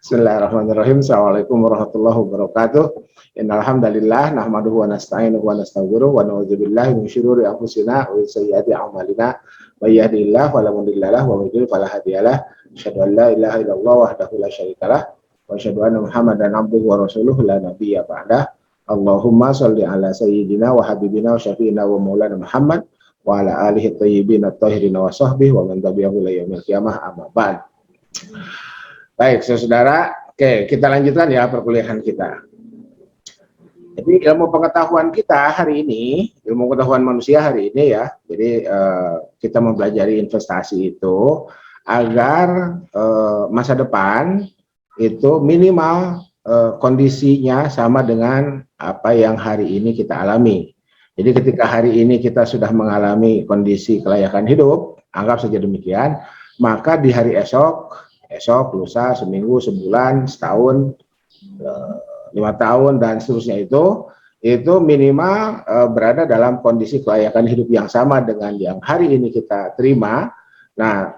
Bismillahirrahmanirrahim. Assalamualaikum warahmatullahi wabarakatuh. Innal hamdalillah nahmaduhu wa nasta'inuhu wa nastaghfiruh wa na'udzubillahi min syururi anfusina wa min sayyiati a'malina. May yahdihillahu fala mudilla lahu wa may yudlil fala hadiyalah. Asyhadu an la ilaha illallah wahdahu la syarikalah wa asyhadu anna Muhammadan abduhu wa rasuluhu la nabiyya ba'dah. Allahumma shalli ala sayyidina wa habibina wa syafi'ina wa maulana Muhammad wa ala alihi thayyibin at-tahirin wa sahbihi wa man tabi'ahu ila yaumil qiyamah, amma ba'd. Baik, saudara, oke, kita lanjutkan ya perkuliahan kita. Jadi ilmu pengetahuan kita hari ini, ilmu pengetahuan manusia hari ini ya, jadi kita mempelajari investasi itu agar masa depan itu minimal kondisinya sama dengan apa yang hari ini kita alami. Jadi ketika hari ini kita sudah mengalami kondisi kelayakan hidup, anggap saja demikian, maka di hari esok, lusa, seminggu, sebulan, setahun, 5 tahun dan seterusnya itu minimal berada dalam kondisi kelayakan hidup yang sama dengan yang hari ini kita terima. Nah,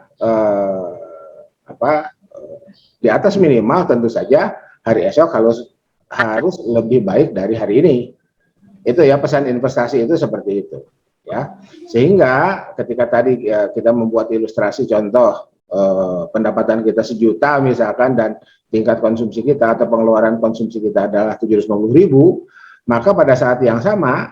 di atas minimal tentu saja hari esok harus lebih baik dari hari ini. Itu ya, pesan investasi itu seperti itu ya. Sehingga ketika tadi kita membuat ilustrasi contoh pendapatan kita 1 juta misalkan dan tingkat konsumsi kita atau pengeluaran konsumsi kita adalah 750.000, maka pada saat yang sama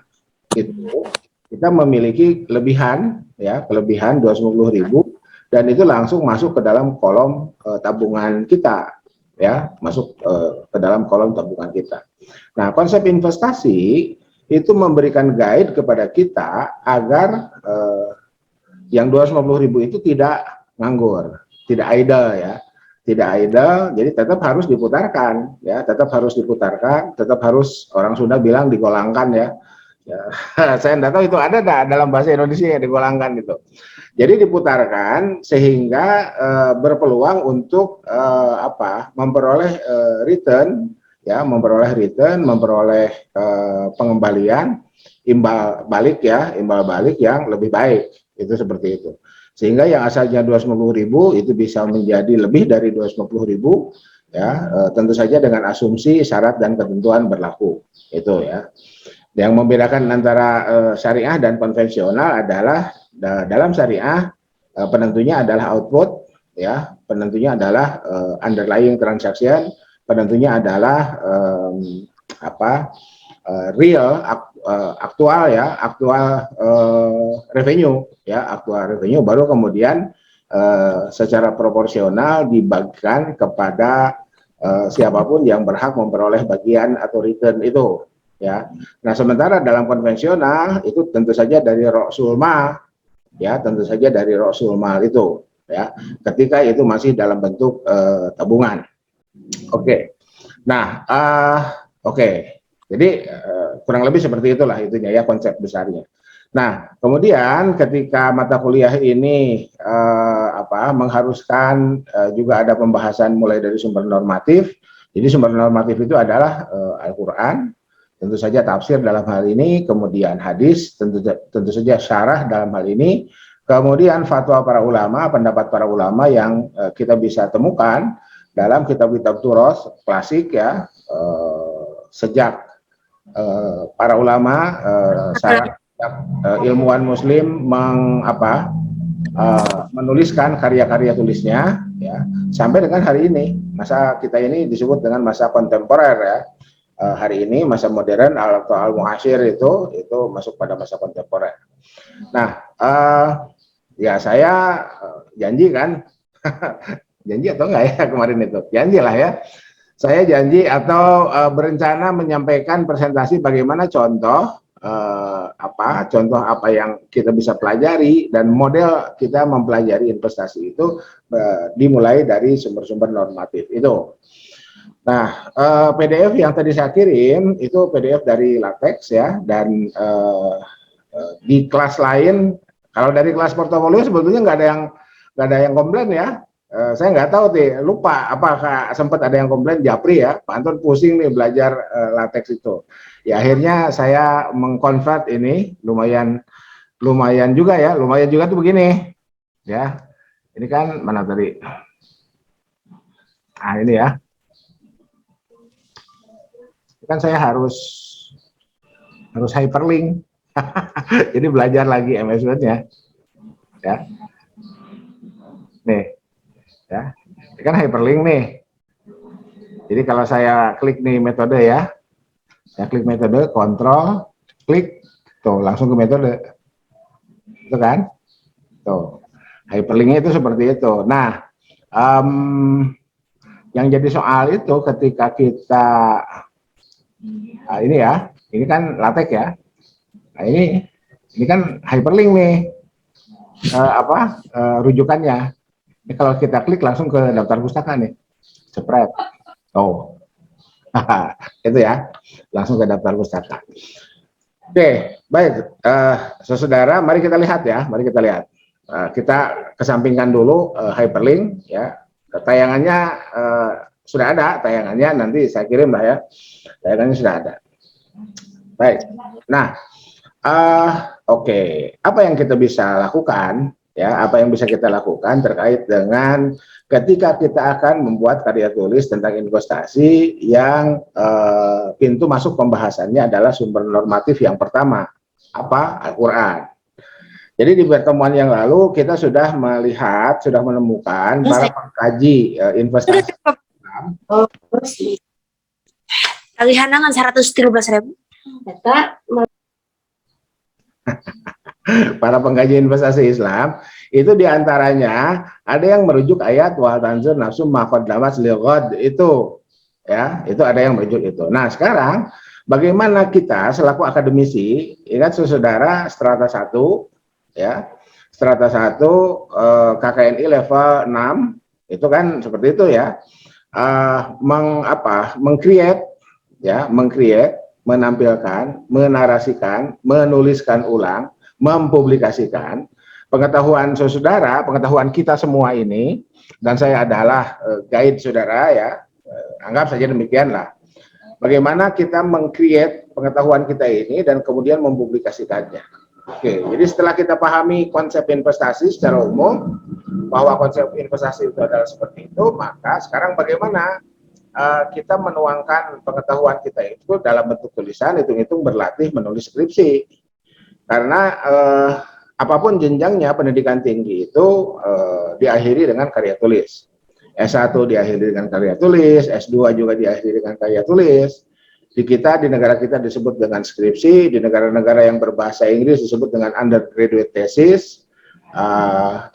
itu kita memiliki kelebihan 250.000 dan itu langsung masuk ke dalam kolom tabungan kita ya, masuk ke dalam kolom tabungan kita. Nah, konsep investasi itu memberikan guide kepada kita agar yang 250.000 itu tidak nganggur, tidak idle ya, tidak idle, jadi tetap harus diputarkan ya, tetap harus orang Sunda bilang digolangkan ya. Saya tidak tahu itu ada dalam bahasa Indonesia yang digolangkan gitu. Jadi diputarkan sehingga berpeluang untuk memperoleh return ya, memperoleh pengembalian imbal balik yang lebih baik, itu seperti itu. Sehingga yang asalnya 250.000 itu bisa menjadi lebih dari 250.000 ya, tentu saja dengan asumsi syarat dan ketentuan berlaku itu ya. Yang membedakan antara syariah dan konvensional adalah dalam syariah penentunya adalah output ya, penentunya adalah underlying transaction, penentunya adalah aktual revenue baru kemudian secara proporsional dibagikan kepada siapapun yang berhak memperoleh bagian atau return itu ya. Nah, sementara dalam konvensional itu tentu saja dari Ra'sul Mal ya, itu ya, ketika itu masih dalam bentuk tabungan. Oke. Nah, jadi kurang lebih seperti itulah itunya ya, konsep besarnya. Nah, kemudian ketika mata kuliah ini mengharuskan juga ada pembahasan mulai dari sumber normatif. Jadi sumber normatif itu adalah Al-Qur'an, tentu saja tafsir dalam hal ini, kemudian hadis, tentu saja syarah dalam hal ini, kemudian fatwa para ulama, pendapat para ulama yang kita bisa temukan dalam kitab-kitab turos klasik ya, sejak para ulama, ilmuwan muslim menuliskan karya-karya tulisnya ya, sampai dengan hari ini. Masa kita ini disebut dengan masa kontemporer ya. Hari ini masa modern atau al-mu'asyir itu masuk pada masa kontemporer. Nah, ya saya janji kan janji atau enggak ya kemarin itu? Janji lah ya. Saya janji atau berencana menyampaikan presentasi bagaimana contoh apa yang kita bisa pelajari dan model kita mempelajari investasi itu dimulai dari sumber-sumber normatif itu. Nah, PDF yang tadi saya kirim itu PDF dari LaTeX ya, dan di kelas lain, kalau dari kelas portofolio sebetulnya nggak ada yang komplain ya. Saya nggak tahu lupa apakah sempat ada yang komplain Japri ya, Pak Anton pusing nih belajar LaTeX itu. Ya akhirnya saya mengkonvert ini lumayan juga tuh begini ya. Ini kan mana tadi? Nah ini ya. kan saya harus hyperlink. Jadi belajar lagi MS Word-nya. Ya. Nih, ya. Ini kan hyperlink nih. Jadi kalau saya klik nih metode ya, saya klik metode, kontrol, klik, tuh langsung ke metode. Itu kan? Tuh. Hyperlinknya itu seperti itu. Nah, yang jadi soal itu ketika kita ini ya, ini kan LaTeX ya. Nah ini kan hyperlink nih, rujukannya. Ini kalau kita klik langsung ke daftar pustaka nih, spread. Oh, itu ya, langsung ke daftar pustaka. Oke, baik, saudara, mari kita lihat ya, mari kita lihat. Kita kesampingkan dulu hyperlink ya. Tayangannya sudah ada, tayangannya nanti saya kirim lah ya. Tayangannya sudah ada. Baik. Nah, oke, apa yang kita bisa lakukan ya? Apa yang bisa kita lakukan terkait dengan ketika kita akan membuat karya tulis tentang investasi yang pintu masuk pembahasannya adalah sumber normatif yang pertama, apa? Al-Quran. Jadi di pertemuan yang lalu kita sudah melihat, sudah menemukan para pengkaji investasi. Tagihan 113.000. Para pengkaji investasi Islam itu diantaranya ada yang merujuk ayat wal tanzur nafsum ma qaddamat lighad, itu ya, itu ada yang merujuk itu. Nah, sekarang bagaimana kita selaku akademisi, ingat saudara strata 1 ya, strata 1 KKNI level 6 itu kan seperti itu ya, meng-create ya, menampilkan, menarasikan, menuliskan ulang, mempublikasikan pengetahuan saudara, pengetahuan kita semua ini, dan saya adalah guide saudara ya, anggap saja demikianlah. Bagaimana kita meng-create pengetahuan kita ini dan kemudian mempublikasikannya. Oke, jadi setelah kita pahami konsep investasi secara umum, bahwa konsep investasi itu adalah seperti itu, maka sekarang bagaimana kita menuangkan pengetahuan kita itu dalam bentuk tulisan, hitung-hitung berlatih menulis skripsi. Karena apapun jenjangnya pendidikan tinggi itu diakhiri dengan karya tulis. S1 diakhiri dengan karya tulis, S2 juga diakhiri dengan karya tulis. Di negara kita disebut dengan skripsi, di negara-negara yang berbahasa Inggris disebut dengan undergraduate thesis,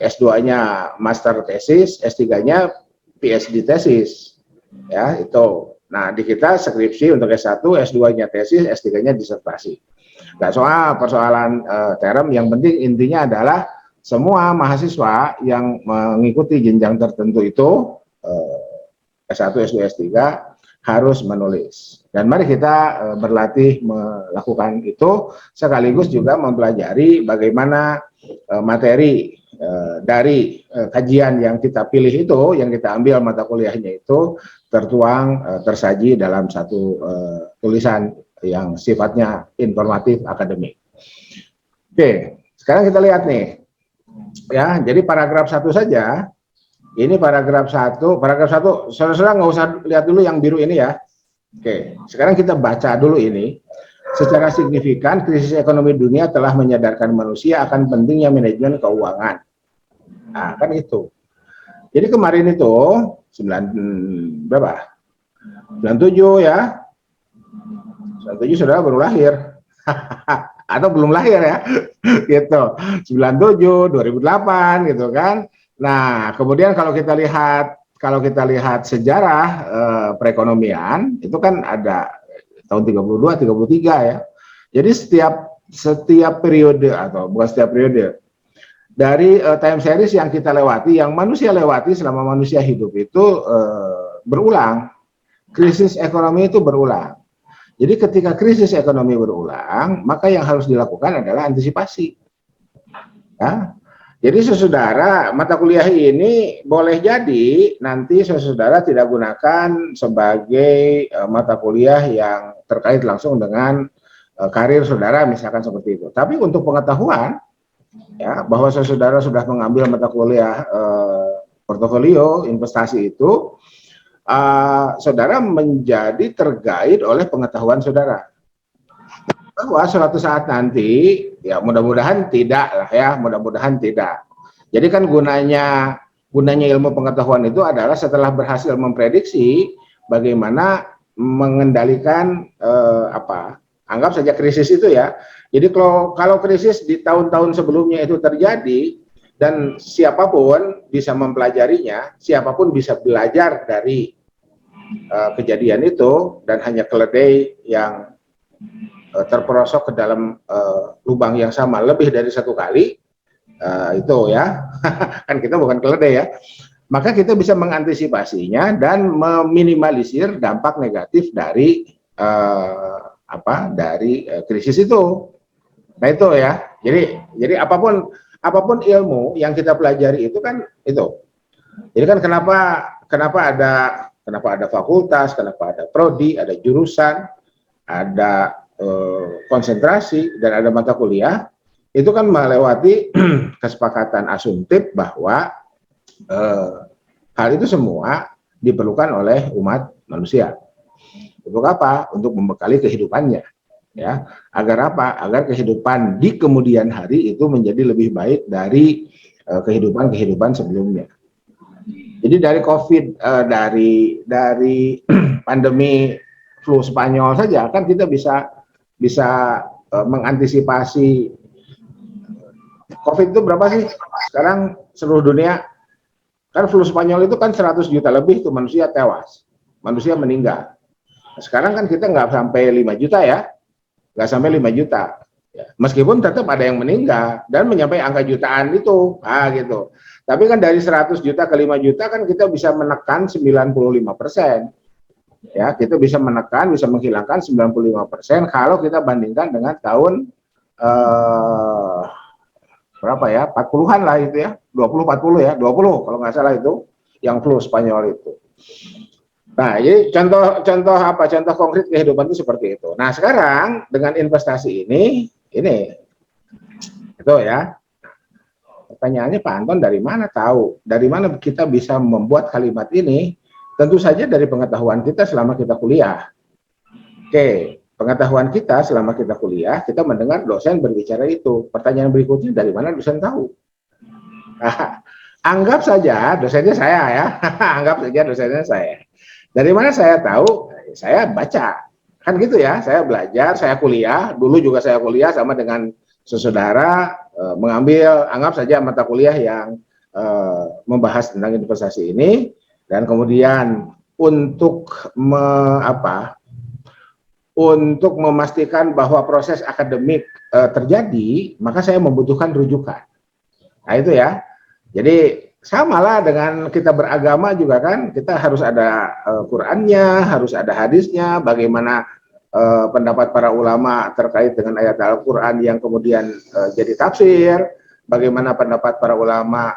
S2-nya master thesis, S3-nya PhD thesis. Ya, itu. Nah, di kita skripsi untuk S1, S2-nya tesis, S3-nya disertasi. Nggak soal persoalan term, yang penting intinya adalah semua mahasiswa yang mengikuti jenjang tertentu itu S1, S2, S3 harus menulis. Dan mari kita berlatih melakukan itu, sekaligus juga mempelajari bagaimana materi dari kajian yang kita pilih itu, yang kita ambil mata kuliahnya itu tertuang, tersaji dalam satu tulisan yang sifatnya informatif akademik. Oke, sekarang kita lihat nih, ya. Jadi paragraf 1 saja. Ini paragraf 1, saudara-saudara nggak usah lihat dulu yang biru ini ya. Oke, sekarang kita baca dulu ini. Secara signifikan, krisis ekonomi dunia telah menyadarkan manusia akan pentingnya manajemen keuangan. Nah, kan itu. Jadi kemarin itu 97 ya. 97 saudara baru lahir. Atau belum lahir ya. Gitu. 97, 2008 gitu kan. Nah, kemudian kalau kita lihat sejarah perekonomian, itu kan ada tahun 32, 33 ya. Jadi setiap periode, atau bukan setiap periode, dari time series yang kita lewati, yang manusia lewati selama manusia hidup itu berulang. Krisis ekonomi itu berulang. Jadi ketika krisis ekonomi berulang, maka yang harus dilakukan adalah antisipasi. Ya. Jadi saudara, mata kuliah ini boleh jadi nanti saudara tidak gunakan sebagai mata kuliah yang terkait langsung dengan karir saudara, misalkan seperti itu. Tapi untuk pengetahuan, ya, bahwa saudara sudah mengambil mata kuliah portofolio investasi itu, saudara menjadi terguide oleh pengetahuan saudara. Bahwa suatu saat nanti, ya mudah-mudahan tidak lah ya, mudah-mudahan tidak. Jadi kan gunanya ilmu pengetahuan itu adalah setelah berhasil memprediksi bagaimana mengendalikan anggap saja krisis itu ya. Jadi kalau krisis di tahun-tahun sebelumnya itu terjadi dan siapapun bisa mempelajarinya, siapapun bisa belajar dari kejadian itu dan hanya keledai yang terperosok ke dalam lubang yang sama lebih dari satu kali, itu ya kan kita bukan keledai ya, maka kita bisa mengantisipasinya dan meminimalisir dampak negatif dari krisis itu. Nah itu ya, jadi apapun ilmu yang kita pelajari itu kan itu. Jadi kan kenapa ada fakultas, kenapa ada prodi, ada jurusan, ada konsentrasi dan ada mata kuliah, itu kan melewati kesepakatan asumtif bahwa hal itu semua diperlukan oleh umat manusia. Untuk apa? Untuk membekali kehidupannya, ya. Agar apa? Agar kehidupan di kemudian hari itu menjadi lebih baik dari kehidupan sebelumnya. Jadi dari COVID, dari pandemi flu Spanyol saja kan kita bisa mengantisipasi. COVID itu berapa sih sekarang seluruh dunia? Kan flu Spanyol itu kan 100 juta lebih tuh manusia tewas, manusia meninggal. Nah, sekarang kan kita nggak sampai 5 juta ya, nggak sampai 5 juta. Ya. Meskipun tetap ada yang meninggal dan menyampai angka jutaan itu, gitu. Tapi kan dari 100 juta ke 5 juta kan kita bisa menekan 95%. Ya, kita bisa menekan, bisa menghilangkan 95% kalau kita bandingkan dengan tahun berapa ya, 40-an lah itu ya, 20-40 ya, 20 kalau nggak salah itu, yang flu Spanyol itu. Nah, jadi contoh konkret kehidupan itu seperti itu. Nah, sekarang dengan investasi ini itu ya, pertanyaannya Pak Anton dari mana tahu, dari mana kita bisa membuat kalimat ini? Tentu saja dari pengetahuan kita selama kita kuliah. Oke, pengetahuan kita selama kita kuliah, kita mendengar dosen berbicara itu. Pertanyaan berikutnya, dari mana dosen tahu? Nah, anggap saja dosennya saya ya, anggap saja dosennya saya. Dari mana saya tahu? Saya baca. Kan gitu ya, saya belajar, saya kuliah, dulu juga saya kuliah sama dengan saudara, mengambil, anggap saja mata kuliah yang membahas tentang investasi ini. Dan kemudian untuk memastikan bahwa proses akademik terjadi, maka saya membutuhkan rujukan. Nah itu ya. Jadi samalah dengan kita beragama juga kan, kita harus ada Qur'annya, harus ada hadisnya, bagaimana pendapat para ulama terkait dengan ayat Al-Qur'an yang kemudian jadi tafsir, bagaimana pendapat para ulama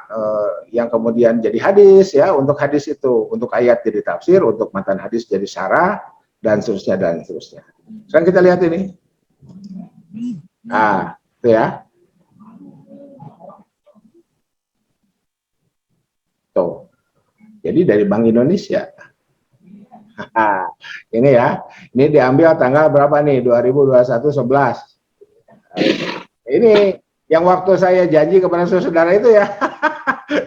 yang kemudian jadi hadis ya, untuk hadis itu, untuk ayat jadi tafsir, untuk matan hadis jadi syarah, dan seterusnya dan seterusnya. Sekarang kita lihat ini. Nah, itu ya. Tuh. Jadi dari Bank Indonesia. Ini ya. Ini diambil tanggal berapa nih? 2021 11. Ini yang waktu saya janji kepada saudara itu ya.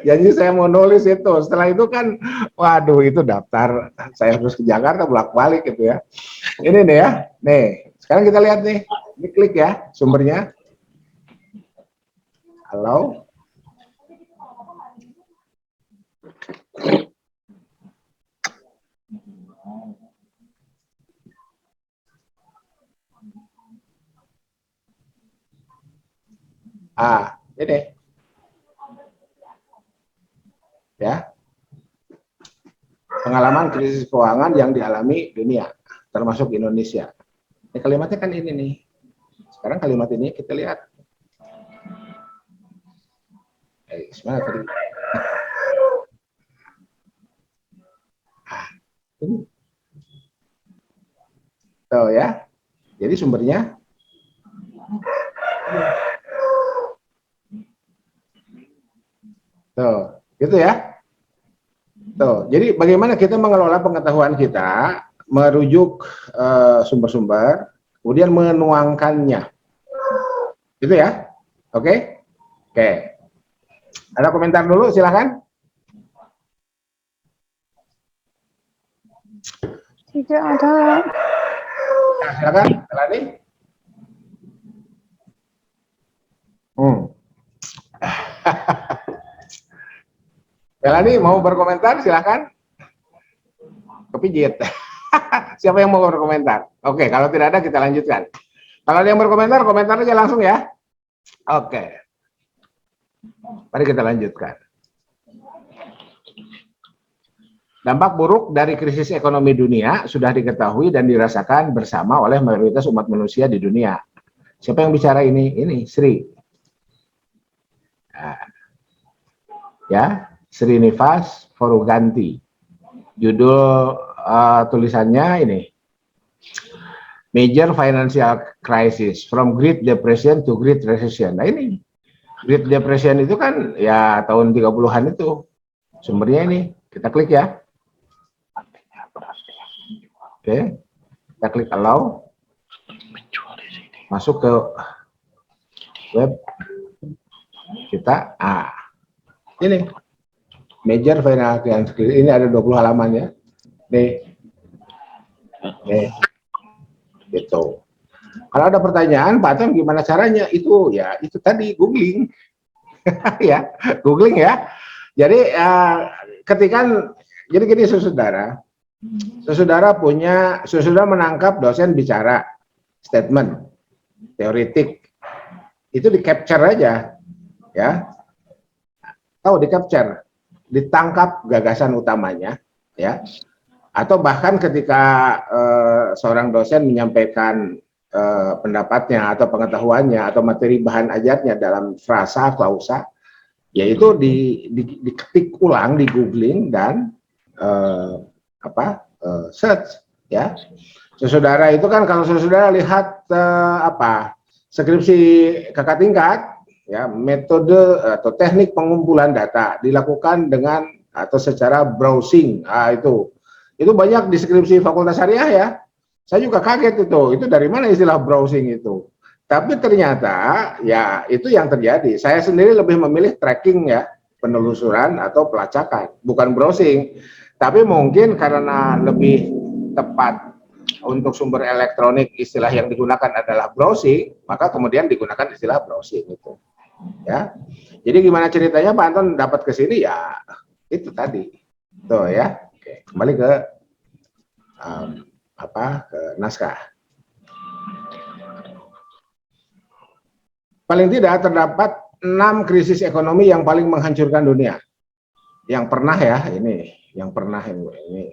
Janji saya mau nulis itu. Setelah itu kan, waduh itu daftar. Saya harus ke Jakarta bolak-balik gitu ya. Ini nih ya. Nih, sekarang kita lihat nih. Ini klik ya sumbernya. Halo. Ini. Ya. Pengalaman krisis keuangan yang dialami dunia, termasuk Indonesia. Ini kalimatnya kan ini nih. Sekarang kalimat ini kita lihat. Semangat tadi. Ini. Tuh ya. Jadi sumbernya. Tuh, gitu ya. Tuh, jadi bagaimana kita mengelola pengetahuan kita, merujuk sumber-sumber, kemudian menuangkannya. Itu ya? Oke? Oke. Ada komentar dulu, silakan. Tidak ada. Nah, silakan, Melani. Melani mau berkomentar, silakan. Kepijit. Siapa yang mau berkomentar? Oke, kalau tidak ada kita lanjutkan. Kalau ada yang berkomentar, komentar aja langsung ya. Oke. Mari kita lanjutkan. Dampak buruk dari krisis ekonomi dunia sudah diketahui dan dirasakan bersama oleh mayoritas umat manusia di dunia. Siapa yang bicara ini? Ini Sri. Nah, ya, Srinivas Foruganti. Judul tulisannya ini, Major Financial Crisis from Great Depression to Great Recession. Nah ini, Great Depression itu kan ya tahun 30-an itu. Sumbernya ini, kita klik ya. Oke, kita klik allow. Masuk ke web kita. Ini Major Financial Crisis. Ini ada 20 halaman ya. Nih. Gitu. Kalau ada pertanyaan, Pak Tom gimana caranya? Itu ya, itu tadi googling. Ya, googling ya. Jadi ketikan, jadi gini saudara menangkap dosen bicara statement teoretik, itu di capture aja, ya, tahu di capture, ditangkap gagasan utamanya, ya, atau bahkan ketika seorang dosen menyampaikan pendapatnya atau pengetahuannya atau materi bahan ajarnya dalam frasa klausa, yaitu diketik ulang, di googling dan search ya. Saudara itu kan kalau saudara lihat skripsi kakak tingkat ya, metode atau teknik pengumpulan data dilakukan dengan atau secara browsing. Itu banyak di skripsi Fakultas Syariah ya. Saya juga kaget itu dari mana istilah browsing itu. Tapi ternyata ya itu yang terjadi. Saya sendiri lebih memilih tracking ya, penelusuran atau pelacakan, bukan browsing. Tapi mungkin karena lebih tepat untuk sumber elektronik istilah yang digunakan adalah browsing, maka kemudian digunakan istilah browsing itu. Ya. Jadi gimana ceritanya Pak Anton dapat ke sini ya itu tadi. Tuh ya. Oke, kembali ke ke naskah. Paling tidak terdapat 6 krisis ekonomi yang paling menghancurkan dunia. Yang pernah ya, ini yang pernah ini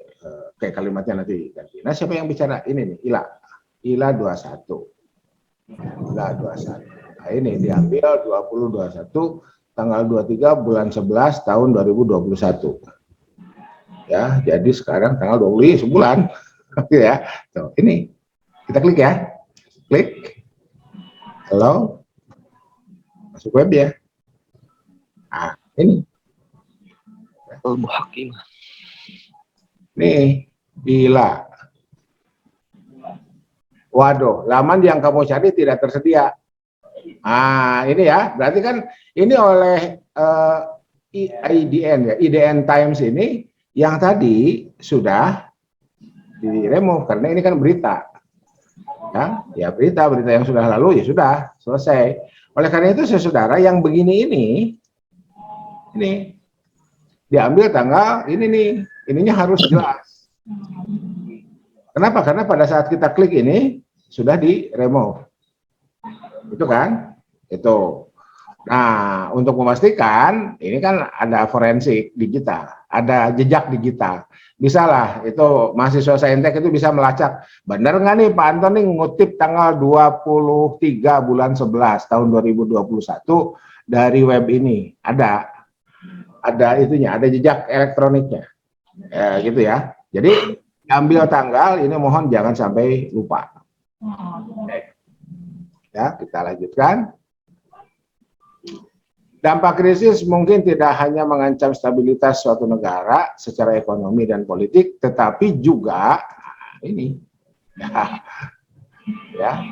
kayak kalimatnya nanti ganti. Nah, siapa yang bicara? Ini nih, ILA 21. ILA 21. Nah, ini diambil 2021 tanggal 23 bulan 11 tahun 2021. Ya, jadi sekarang tanggal 20 sebulan. Ya. Tuh, ini. Kita klik ya. Klik. Halo. Masuk web ya. Ini. Nih, gila. Waduh, laman yang kamu cari tidak tersedia. Ini ya, berarti kan ini oleh IDN ya, IDN Times ini yang tadi sudah di-remove karena ini kan berita. Ya berita yang sudah lalu ya sudah selesai. Oleh karena itu saudara yang begini ini diambil tanggal ini nih, ininya harus jelas. Kenapa? Karena pada saat kita klik ini sudah di remove, itu kan? Itu. Nah, untuk memastikan ini kan ada forensik digital, ada jejak digital. Bisalah itu mahasiswa saintek itu bisa melacak benar nggak nih Pak Anton nih ngutip tanggal 23 bulan 11 tahun 2021 dari web ini. Ada itunya, ada jejak elektroniknya, gitu ya. Jadi ambil tanggal ini mohon jangan sampai lupa. Ya, kita lanjutkan. Dampak krisis mungkin tidak hanya mengancam stabilitas suatu negara secara ekonomi dan politik, tetapi juga ini, ya,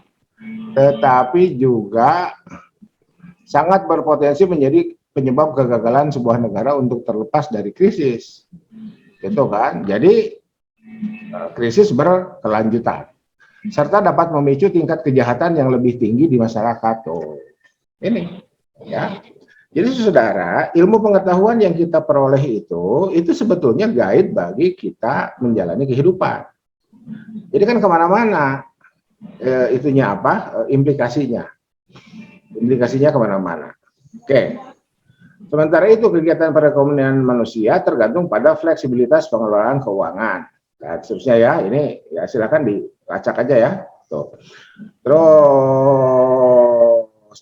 tetapi juga sangat berpotensi menjadi penyebab kegagalan sebuah negara untuk terlepas dari krisis, gitu kan? Jadi krisis berkelanjutan, serta dapat memicu tingkat kejahatan yang lebih tinggi di masyarakat. Tuh, ini, ya. Jadi saudara, ilmu pengetahuan yang kita peroleh itu sebetulnya guide bagi kita menjalani kehidupan. Jadi kan kemana-mana, itunya apa, implikasinya kemana-mana. Oke. Sementara itu kegiatan perekonomian manusia tergantung pada fleksibilitas pengelolaan keuangan. Nah, seterusnya ya, ini ya silakan dilacak aja ya. Tuh. Terus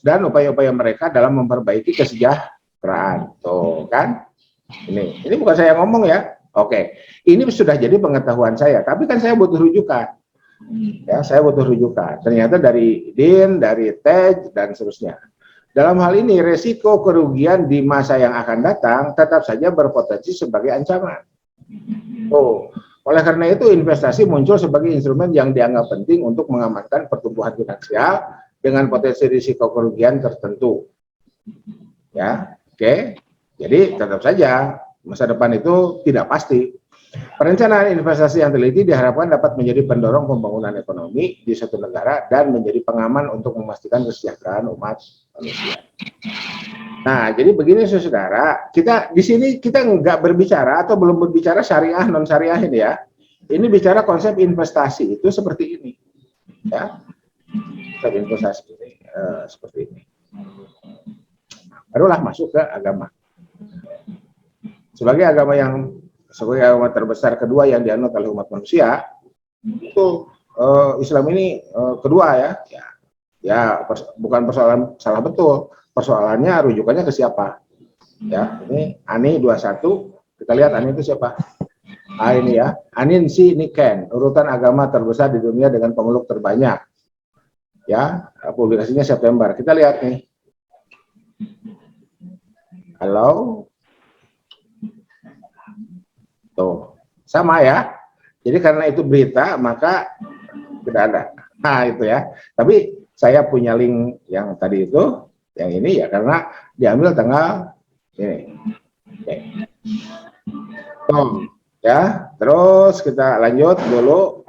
dan upaya-upaya mereka dalam memperbaiki kesejahteraan. Tuh kan? Ini bukan saya ngomong ya. Oke. Ini sudah jadi pengetahuan saya, tapi kan saya butuh rujukan. Ya, saya butuh rujukan. Ternyata dari DIN, dari TEJ dan seterusnya. Dalam hal ini resiko kerugian di masa yang akan datang tetap saja berpotensi sebagai ancaman. Oleh karena itu investasi muncul sebagai instrumen yang dianggap penting untuk mengamankan pertumbuhan finansial dengan potensi risiko kerugian tertentu. Ya, oke. Jadi tetap saja masa depan itu tidak pasti. Perencanaan investasi yang teliti diharapkan dapat menjadi pendorong pembangunan ekonomi di suatu negara dan menjadi pengaman untuk memastikan kesejahteraan umat manusia. Nah, jadi begini saudara, kita di sini kita nggak berbicara atau belum berbicara syariah non syariah ini ya. Ini bicara konsep investasi itu seperti ini, ya. Konsep investasi ini seperti ini. Barulah masuk ke agama. Sebagai agama terbesar kedua yang dianut oleh umat manusia, itu Islam ini kedua ya bukan persoalan salah betul, persoalannya rujukannya ke siapa, ya. Ini Ani 21, kita lihat Ani itu siapa. Ini ya, Anin Si Niken, urutan agama terbesar di dunia dengan pemeluk terbanyak, ya. Publikasinya September, kita lihat nih. Halo. Tuh, sama ya. Jadi karena itu berita, maka tidak ada. Nah, itu ya. Tapi saya punya link yang tadi itu, yang ini ya karena diambil tanggal ini. Oke. Tuh, ya. Terus kita lanjut dulu.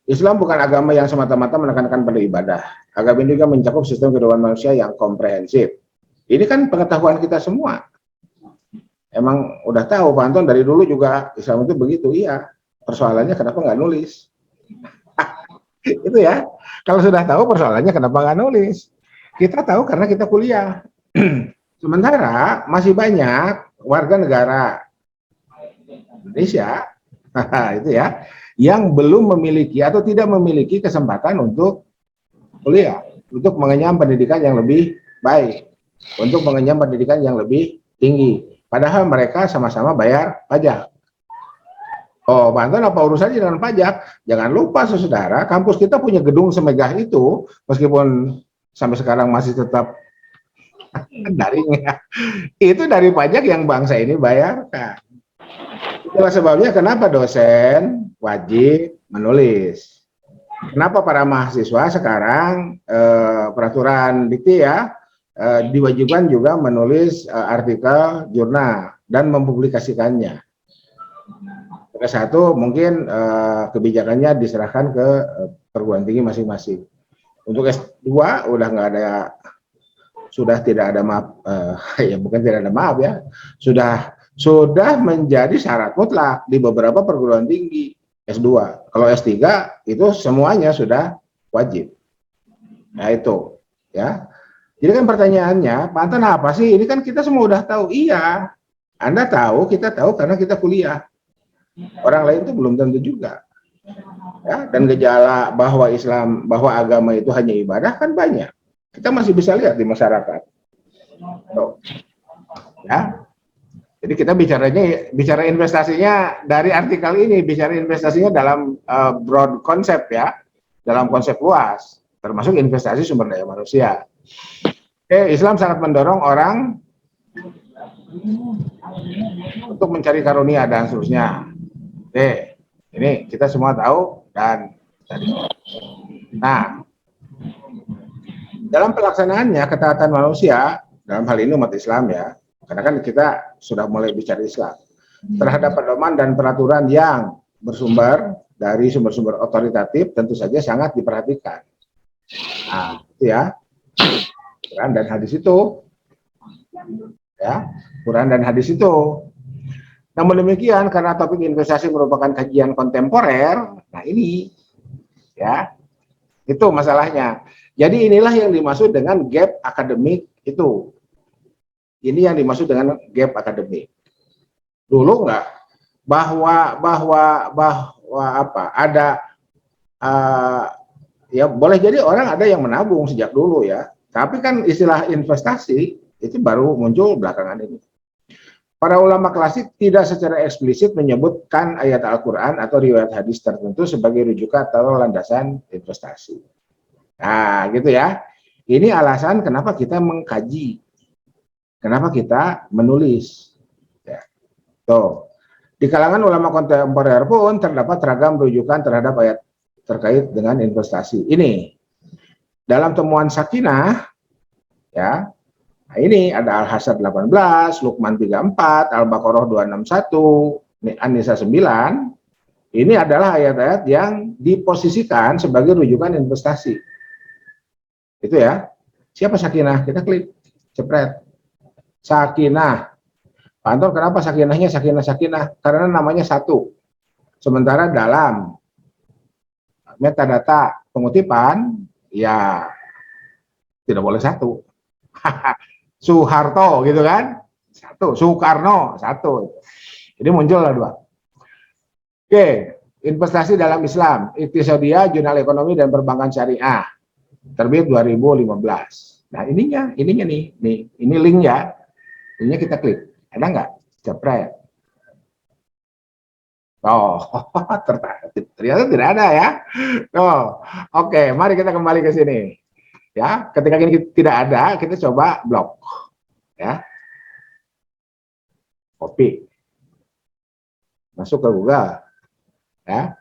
Islam bukan agama yang semata-mata menekankan pada ibadah. Agama ini juga mencakup sistem kehidupan manusia yang komprehensif. Ini kan pengetahuan kita semua. Emang udah tahu Pak Anton dari dulu juga Islam itu begitu, iya. Persoalannya kenapa nggak nulis? Itu ya. Kalau sudah tahu persoalannya kenapa nggak nulis? Kita tahu karena kita kuliah. Sementara masih banyak warga negara Indonesia, itu ya, yang belum memiliki atau tidak memiliki kesempatan untuk kuliah, untuk mengenyam pendidikan yang lebih baik, untuk mengenyam pendidikan yang lebih tinggi. Padahal mereka sama-sama bayar pajak. Oh, Pak Anton, apa urusannya dengan pajak? Jangan lupa, saudara, kampus kita punya gedung semegah itu, meskipun sampai sekarang masih tetap daring ya. Itu dari pajak yang bangsa ini bayarkan. Itulah sebabnya kenapa dosen wajib menulis. Kenapa para mahasiswa sekarang peraturan dikti ya, diwajibkan juga menulis artikel jurnal dan mempublikasikannya. Satu mungkin kebijakannya diserahkan ke perguruan tinggi masing-masing. Untuk S2 udah nggak ada, sudah tidak ada maaf, ya bukan tidak ada maaf ya, sudah menjadi syarat mutlak di beberapa perguruan tinggi S2. Kalau S3 itu semuanya sudah wajib. Nah itu ya. Jadi kan pertanyaannya, Pak Anton apa sih? Ini kan kita semua udah tahu. Iya, Anda tahu, kita tahu karena kita kuliah. Orang lain itu belum tentu juga. Ya, dan gejala bahwa Islam, bahwa agama itu hanya ibadah kan banyak. Kita masih bisa lihat di masyarakat. Tuh. Ya. Jadi kita bicara investasinya dari artikel ini, bicara investasinya dalam broad konsep ya, dalam konsep luas. termasuk investasi sumber daya manusia. Islam sangat mendorong orang untuk mencari karunia dan seterusnya. Ini kita semua tahu dan tadi. Nah, dalam pelaksanaannya ketaatan manusia dalam hal ini umat Islam ya, karena kan kita sudah mulai bicara Islam terhadap pedoman dan peraturan yang bersumber dari sumber-sumber otoritatif tentu saja sangat diperhatikan. Nah, itu ya. Quran dan hadis itu. Ya, Quran dan hadis itu. Namun demikian karena topik investasi merupakan kajian kontemporer, nah ini ya. Itu masalahnya. Jadi inilah yang dimaksud dengan gap akademik itu. Ini yang dimaksud dengan gap akademik. Dulu enggak bahwa apa? Ada ya boleh jadi orang ada yang menabung sejak dulu ya. Tapi kan istilah investasi itu baru muncul belakangan ini. Para ulama klasik tidak secara eksplisit menyebutkan ayat Al-Quran atau riwayat hadis tertentu sebagai rujukan atau landasan investasi. Nah, gitu ya. Ini alasan kenapa kita mengkaji, kenapa kita menulis. Ya. Tuh. Di kalangan ulama kontemporer pun terdapat ragam rujukan terhadap ayat terkait dengan investasi. Ini dalam temuan Sakinah, ya. Nah, ini ada Al-Hasr 18, Luqman 34, Al-Baqarah 261, An-Nisa 9. Ini adalah ayat-ayat yang diposisikan sebagai rujukan investasi. Itu ya. Siapa Sakinah? Kita klik, cepret. Sakinah. Pak Anton, kenapa Sakinahnya Sakinah? Karena namanya satu. Sementara dalam metadata pengutipan, ya tidak boleh satu. Soeharto gitu kan, satu. Soekarno, satu. Jadi muncullah dua. Oke, investasi dalam Islam, Iqtisadiyah, Jurnal Ekonomi dan Perbankan Syariah, terbit 2015. Nah ininya nih, ini linknya, linknya kita klik, ada nggak? Cepret. Oh, ternyata tidak ada ya. Oh, oke, mari kita kembali ke sini. Ya, ketika ini tidak ada, kita coba blok. Ya. Copy. Masuk ke Google. Ya.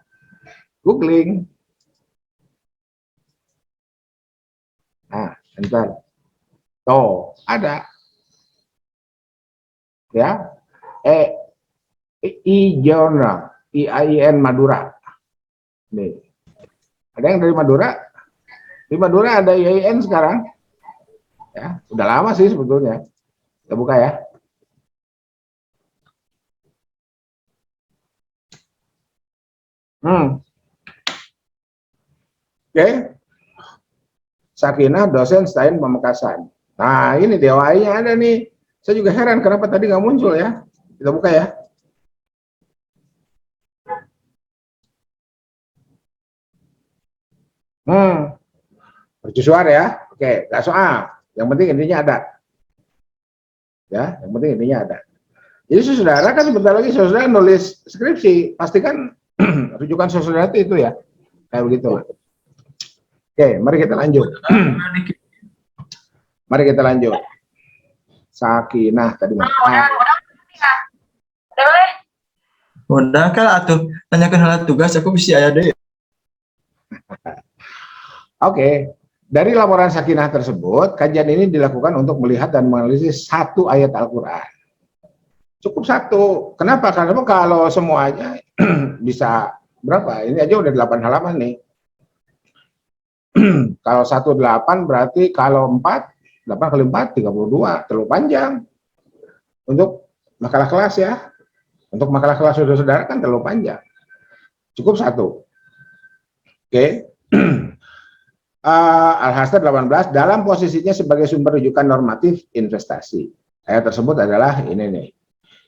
Googling. Nah, enter. Tuh, ada. Ya. E-Journal, IAIN Madura. Nih. Ada yang dari Madura? Di Madura ada IAIN sekarang. Ya, udah lama sih sebetulnya. Kita buka ya. Oke. Sakinah, dosen Stein Pamekasan. Nah, ini DOI-nya ada nih. Saya juga heran kenapa tadi nggak muncul ya. Kita buka ya. Mercusuar ya. Oke, nggak soal. Yang penting intinya ada. Ya, yang penting intinya ada. Jadi saudara kan sebentar lagi saudara nulis skripsi, pastikan rujukan saudara itu ya. Kayak begitu. Oke, mari kita lanjut. Mari kita lanjut. Sakinah tadi. Udah kan atuh tanyakan hal tugas aku bisa aya deh. Oke. Dari laporan Sakinah tersebut, kajian ini dilakukan untuk melihat dan menganalisis satu ayat Al-Quran. Cukup satu. Kenapa? Karena kalau semuanya bisa berapa? Ini aja udah 8 halaman nih. Kalau 1 8 berarti kalau 4, 8 kali 4, 32. Terlalu panjang. Untuk makalah kelas ya. Untuk makalah kelas saudara-saudara kan terlalu panjang. Cukup satu. Oke. Al-Hasr 18 dalam posisinya sebagai sumber rujukan normatif investasi. Ayat tersebut adalah ini nih.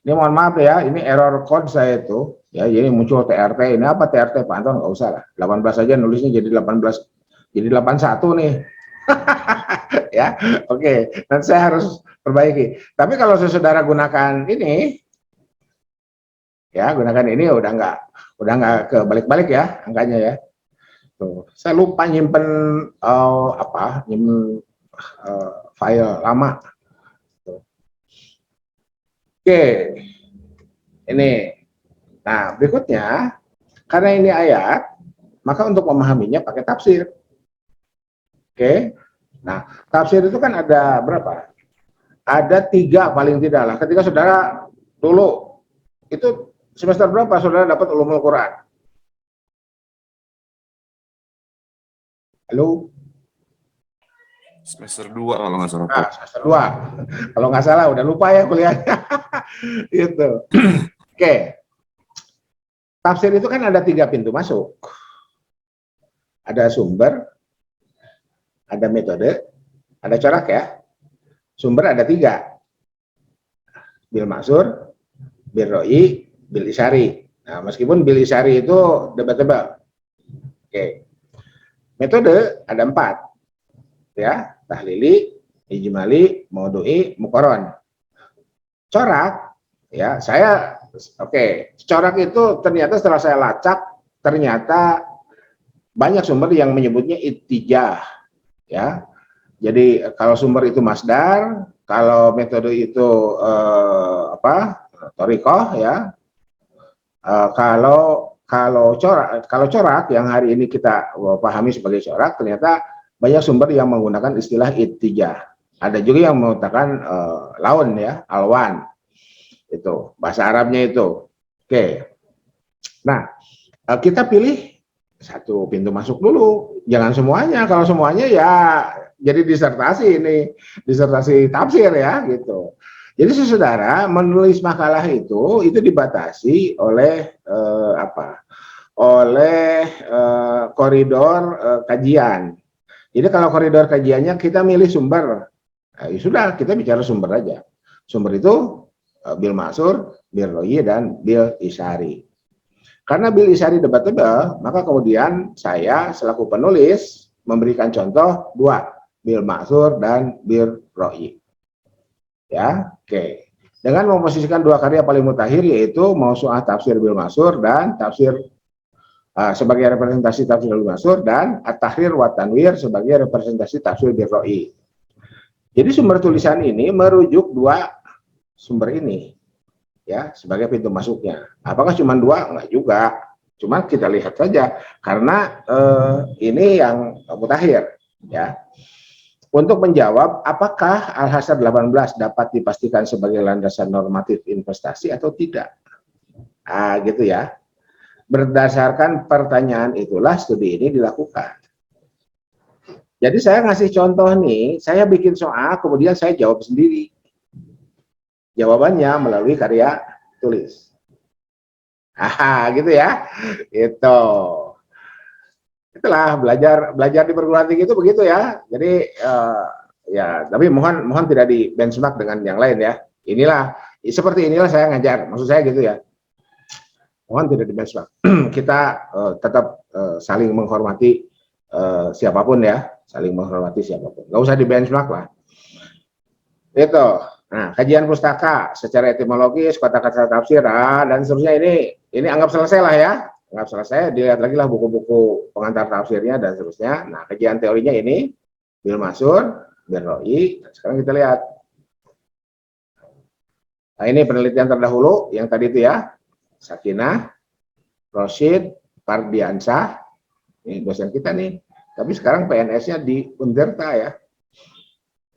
Ini mohon maaf ya, ini error code saya itu. Ya, ini muncul TRT. Ini apa TRT Pak Anton? Nggak usah lah. 18 saja nulisnya jadi 18, jadi 81 nih. Ya, oke. Nanti saya harus perbaiki. Tapi kalau saudara gunakan ini, ya gunakan ini udah nggak kebalik-balik ya angkanya ya. Tuh, saya lupa nyimpen nyimpen file lama. Tuh. Oke, ini. Nah, berikutnya, karena ini ayat, maka untuk memahaminya pakai tafsir. Oke, nah tafsir itu kan ada berapa? Ada 3 paling tidak lah. Ketika saudara dulu itu semester berapa saudara dapat ulumul Quran? Halo? Semester 2 kalau nggak salah, Nah, Pak. semester 2. Kalau nggak salah udah lupa ya kuliahnya. Itu. Oke. Tafsir itu kan ada 3 pintu masuk. Ada sumber, ada metode, ada corak ya. Sumber ada 3. Bil maksur, bil roi, bil isyari. Nah, meskipun bil isyari itu debatable. Oke. Metode ada 4. Ya, tahlili, ijmali, maudu'i, muqarron. Corak, ya, corak itu ternyata setelah saya lacak, ternyata banyak sumber yang menyebutnya ittijah, ya. Jadi kalau sumber itu masdar, kalau metode itu thoriqoh, ya. Kalau corak yang hari ini kita pahami sebagai corak, ternyata banyak sumber yang menggunakan istilah ittijah. Ada juga yang mengatakan laun, ya, alwan. Itu bahasa Arabnya itu. Oke. Nah, kita pilih satu pintu masuk dulu. Jangan semuanya. Kalau semuanya ya jadi disertasi ini, disertasi tafsir ya gitu. Jadi saudara menulis makalah itu dibatasi oleh koridor kajian. Jadi kalau koridor kajiannya kita milih sumber, nah, ya sudah kita bicara sumber aja. Sumber itu bil maksur, bil roi, dan bil isyari. Karena bil isyari debatable, maka kemudian saya selaku penulis memberikan contoh 2, bil maksur dan bil roi. Ya, oke. Dengan memposisikan 2 karya paling mutakhir, yaitu Mausu'ah Tafsir bil Maksur dan tafsir sebagai representasi tafsir bil Maksur, dan At-Tahrir wa Tanwir sebagai representasi tafsir bil roi. Jadi sumber tulisan ini merujuk 2 sumber ini, ya, sebagai pintu masuknya. Apakah cuma 2? Enggak juga. Cuma kita lihat saja karena ini yang mutakhir, ya. Untuk menjawab apakah Al-Hasr 18 dapat dipastikan sebagai landasan normatif investasi atau tidak. Ah, gitu ya. Berdasarkan pertanyaan itulah studi ini dilakukan. Jadi saya ngasih contoh nih, saya bikin soal kemudian saya jawab sendiri. Jawabannya melalui karya tulis. Gitu ya. Itulah belajar di perguruan tinggi itu begitu ya. Jadi ya, tapi mohon tidak di benchmark dengan yang lain ya. Seperti inilah saya ngajar. Maksud saya gitu ya. Mohon tidak di benchmark. Kita tetap saling menghormati siapapun ya, saling menghormati siapapun. Nggak usah di benchmark lah. Itu. Nah, kajian pustaka secara etimologis, kata-kata tafsir, dan seterusnya ini anggap selesai lah ya. Anggap selesai, dilihat lagi lah buku-buku pengantar tafsirnya dan seterusnya. Nah, kajian teorinya ini, bil maksur, bil roi. Sekarang kita lihat. Nah, ini penelitian terdahulu, yang tadi itu ya. Sakinah, Rosyid, Fardiansah. Ini dosen kita nih. Tapi sekarang PNS-nya di Untirta ya.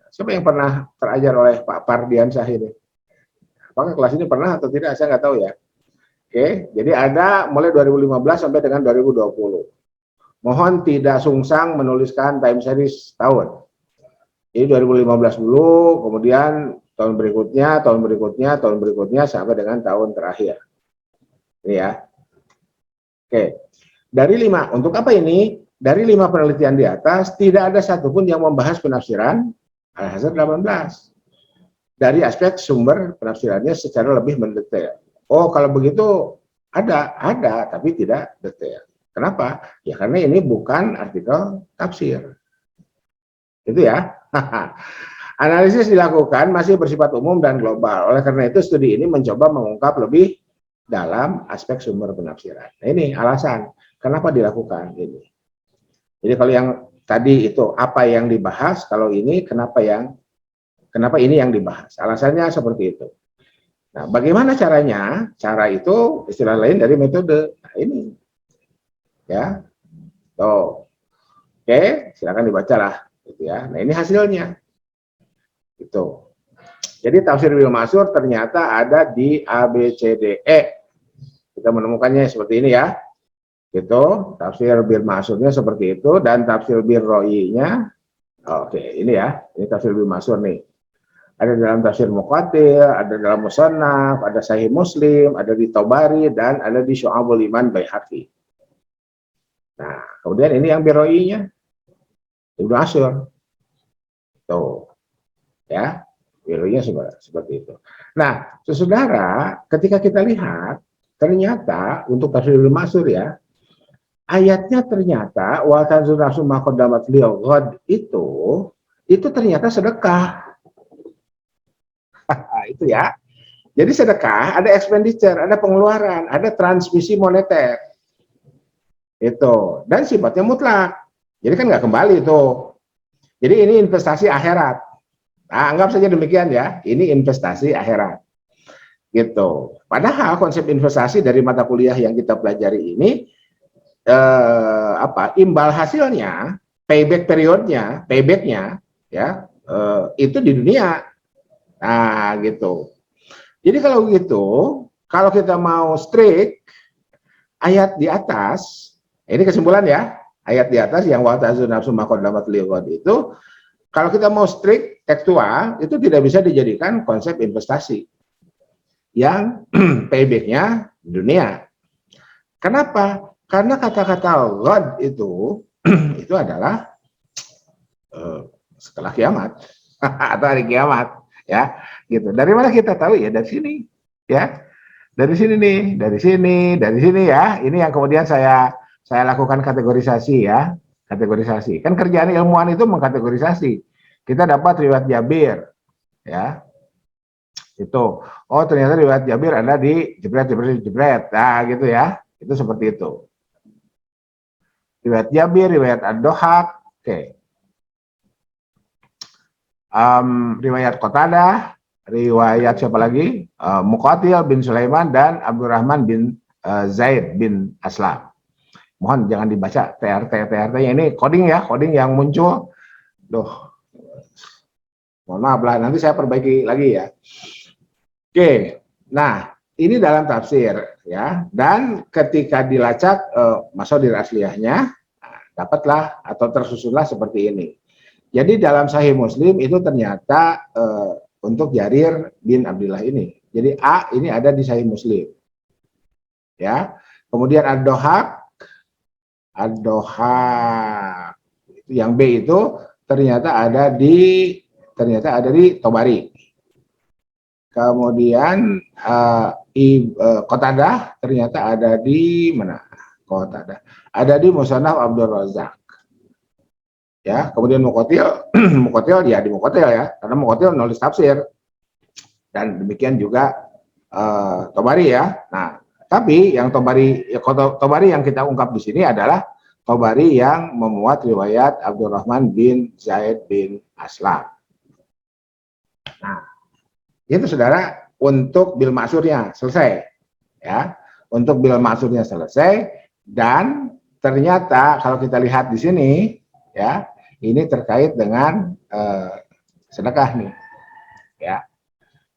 Siapa yang pernah terajar oleh Pak Fardiansah ini? Apakah kelas ini pernah atau tidak? Saya nggak tahu ya. Oke, jadi ada mulai 2015 sampai dengan 2020. Mohon tidak sungsang menuliskan time series tahun. Jadi 2015 dulu, kemudian tahun berikutnya sampai dengan tahun terakhir. Ini ya. Oke. Dari 5, untuk apa ini? Dari 5 penelitian di atas, tidak ada satupun yang membahas penafsiran Al-Hasr 18. Dari aspek sumber penafsirannya secara lebih mendetail. Oh, kalau begitu ada, tapi tidak detail. Kenapa? Ya karena ini bukan artikel tafsir. Itu ya. Analisis dilakukan masih bersifat umum dan global. Oleh karena itu studi ini mencoba mengungkap lebih dalam aspek sumber penafsiran. Nah, ini alasan kenapa dilakukan ini. Jadi kalau yang tadi itu apa yang dibahas, kalau ini kenapa ini yang dibahas. Alasannya seperti itu. Nah, bagaimana caranya? Cara itu istilah lain dari metode. Nah, ini ya. Tuh. Oke, silakan dibacalah gitu ya. Nah, ini hasilnya. Itu. Jadi tafsir bil ma'sur ternyata ada di A B C D E. Kita menemukannya seperti ini ya. Gitu, tafsir bil ma'surnya seperti itu, dan tafsir bil ro'inya, oke, ini ya, ini tafsir bil ma'sur nih. Ada dalam tafsir Muqatil, ada dalam Musannaf, ada Sahih Muslim, ada di Tabari, dan ada di Syu'abul Iman Baihaqi. Nah, kemudian ini yang bil ro'inya, bil ma'sur. Tuh, ya, bil ro'inya seperti itu. Nah, saudara, ketika kita lihat, ternyata untuk tafsir bil ma'sur ya, ayatnya ternyata wa tanzur nafsu ma qaddamat lighad itu ternyata sedekah. Itu ya. Jadi sedekah ada expenditure, ada pengeluaran, ada transmisi moneter. Itu. Dan sifatnya mutlak. Jadi kan nggak kembali itu. Jadi ini investasi akhirat. Nah, anggap saja demikian ya. Ini investasi akhirat. Gitu. Padahal konsep investasi dari mata kuliah yang kita pelajari ini imbal hasilnya, payback periodnya, paybacknya ya itu di dunia. Nah, gitu. Jadi kalau gitu, kalau kita mau strict ayat di atas, ini kesimpulan ya, ayat di atas yang wa ta'zun nafsu ma qaddamat lighad itu, kalau kita mau strict tekstual itu tidak bisa dijadikan konsep investasi yang paybacknya dunia. Kenapa? Karena kata-kata ghad itu itu adalah setelah kiamat atau hari kiamat ya, gitu. Dari mana kita tahu ya? Dari sini ya. Dari sini nih, dari sini ya. Ini yang kemudian saya lakukan kategorisasi ya. Kategorisasi. Kan kerjaan ilmuwan itu mengkategorisasi. Kita dapat riwayat Jabir ya. Itu. Oh, ternyata riwayat Jabir ada di jebret. Nah, gitu ya. Itu seperti itu. Riwayat Jabir, riwayat Ad-Dohak, oke. Riwayat Qatadah, riwayat siapa lagi? Muqatil bin Sulaiman dan Abdurrahman bin Zaid bin Aslam. Mohon jangan dibaca TRT-nya ini coding ya, coding yang muncul. Duh, mohon maaf lah, nanti saya perbaiki lagi ya. Oke, nah ini dalam tafsir ya, dan ketika dilacak masadir asliyahnya, dapatlah atau tersusunlah seperti ini. Jadi dalam Sahih Muslim itu ternyata untuk Jarir bin Abdullah ini. Jadi A ini ada di Sahih Muslim. Ya. Kemudian Ad-Dohak yang B itu ternyata ada di Tabari. Kemudian Qatadah ternyata ada di mana? Qatadah ada di Musannaf Abdul Razak. Ya, kemudian Muqatil ya di Muqatil ya, karena Muqatil nulis tafsir. Dan demikian juga Tabari ya. Nah, tapi yang Tabari yang kita ungkap di sini adalah Tabari yang memuat riwayat Abdurrahman bin Zaid bin Aslam. Nah, itu saudara untuk bil ma'surnya selesai ya. Untuk bil ma'surnya selesai, dan ternyata kalau kita lihat di sini ya, ini terkait dengan sedekah nih ya,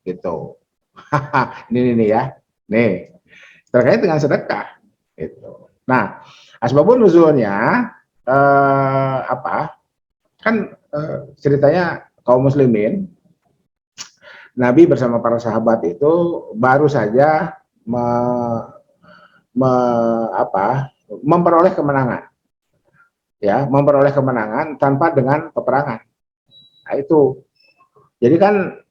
gitu. ini ya, nih terkait dengan sedekah itu. Nah, asbabun nuzulnya kan ceritanya kaum muslimin, Nabi bersama para sahabat itu baru saja memperoleh kemenangan. Ya, memperoleh kemenangan tanpa dengan peperangan. Nah, itu. Jadi kan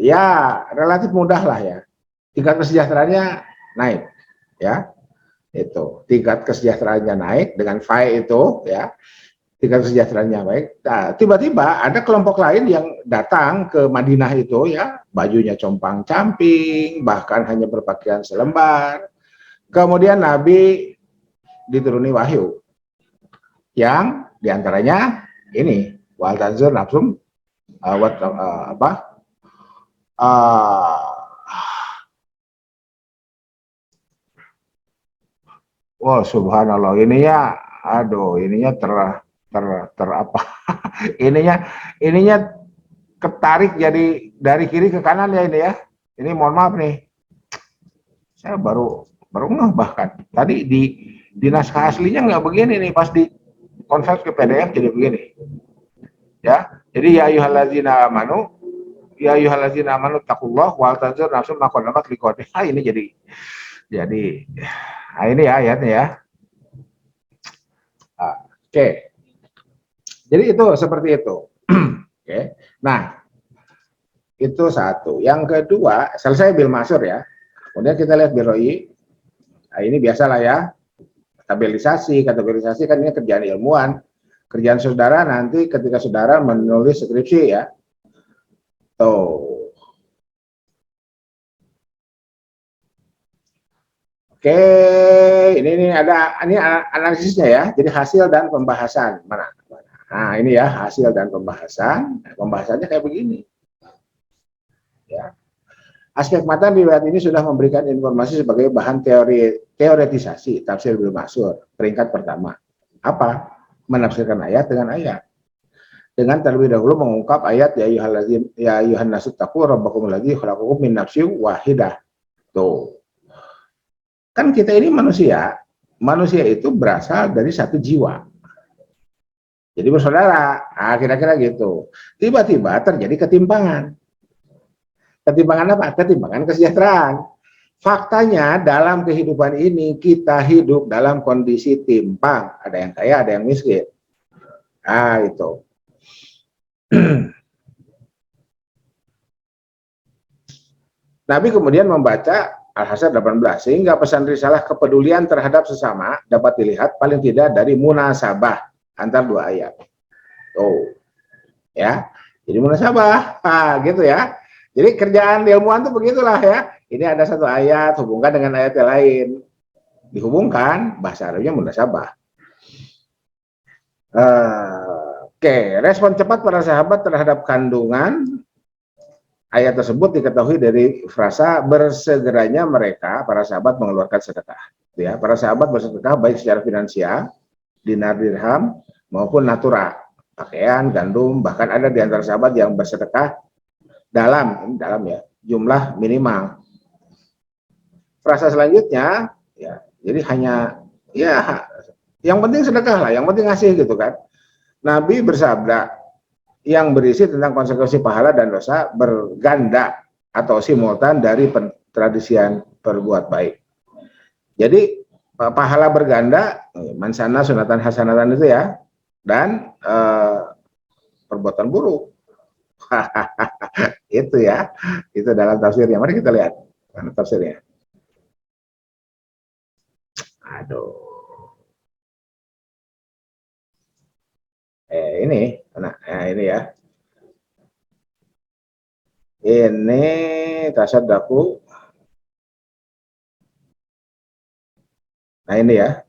ya relatif mudah lah ya. Tingkat kesejahteraannya naik, ya. Itu. Tingkat kesejahteraannya naik dengan FAI itu, ya. Tingkat kesejahteraannya baik. Nah, tiba-tiba ada kelompok lain yang datang ke Madinah itu ya, bajunya compang-camping, bahkan hanya berpakaian selembar. Kemudian Nabi dituruni wahyu. yang diantaranya ini wal tanzur nafsum oh subhanallah, ininya aduh, ininya ter apa ininya ketarik jadi dari kiri ke kanan ya ini ya. Ini mohon maaf nih, saya baru ngeh, bahkan tadi di naskah aslinya nggak begini nih, pas di konvert ke PDF jadi begini ya. Jadi ya ayyuhallazina amanu taqullah wal tanzur nafsum ma qaddamat liqad. Ini jadi ini ya ayatnya ya. Oke. Jadi itu seperti itu. Oke. Nah, itu satu. Yang kedua, selesai bil ma'sur ya. Kemudian kita lihat bil roi. Nah, ini biasalah ya. Kategorisasi kan ini kerjaan ilmuwan. Kerjaan saudara nanti ketika saudara menulis skripsi ya. Tuh. Oke, ini ada analisisnya ya. Jadi hasil dan pembahasan mana? Nah ini ya hasil dan pembahasan. Nah, pembahasannya kayak begini. Ya. Aspek matan riwayat ini sudah memberikan informasi sebagai bahan teoretisasi tafsir bil ma'sur peringkat pertama. Apa? Menafsirkan ayat dengan ayat. Dengan terlebih dahulu mengungkap ayat ya ayyuhan nasu taqu rabbakum alladzi khalaqakum min nafsin wahidah. Tuh. Kan kita ini manusia itu berasal dari satu jiwa. Jadi bersaudara, kira-kira gitu. Tiba-tiba terjadi ketimpangan. Ketimpangan apa? Ketimpangan kesejahteraan. Faktanya dalam kehidupan ini kita hidup dalam kondisi timpang. Ada yang kaya, ada yang miskin. Itu. Nabi kemudian membaca Al-Hasyr 18, sehingga pesan risalah kepedulian terhadap sesama dapat dilihat paling tidak dari munasabah antar dua ayat. Tuh. Ya. Jadi munasabah, gitu ya. Jadi kerjaan ilmuwan tuh begitulah ya. Ini ada satu ayat hubungkan dengan ayat yang lain. Dihubungkan, bahasa Arabnya munasabah. Oke, respon cepat para sahabat terhadap kandungan ayat tersebut diketahui dari frasa bersegeranya mereka, para sahabat mengeluarkan sedekah. Ya, para sahabat bersedekah baik secara finansial, dinar dirham, maupun natura, pakaian, gandum, bahkan ada di antara sahabat yang bersedekah dalam ya, jumlah minimal. Frasa selanjutnya, ya, jadi hanya, ya, yang penting sedekah lah, yang penting ngasih gitu kan. Nabi bersabda, yang berisi tentang konsekuensi pahala dan dosa berganda atau simultan dari tradisian berbuat baik. Jadi pahala berganda, mansana sunatan hasanatan itu ya, dan perbuatan buruk. Itu ya, itu dalam tafsirnya. Mari kita lihat tafsirnya. Aduh. Ini, nah ini ya. Ini tasaddaku. Nah ini ya.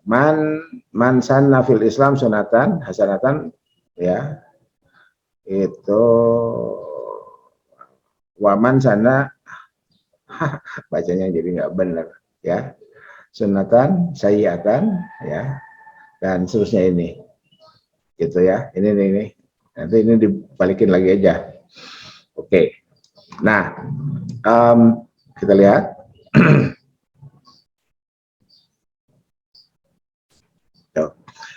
Man sanna fil Islam sunatan hasanatan ya. Itu waman sana bacanya jadi nggak benar ya. Sunatan sayyiatan ya. Dan seterusnya ini gitu ya, ini nanti ini dibalikin lagi aja. Oke, nah kita lihat.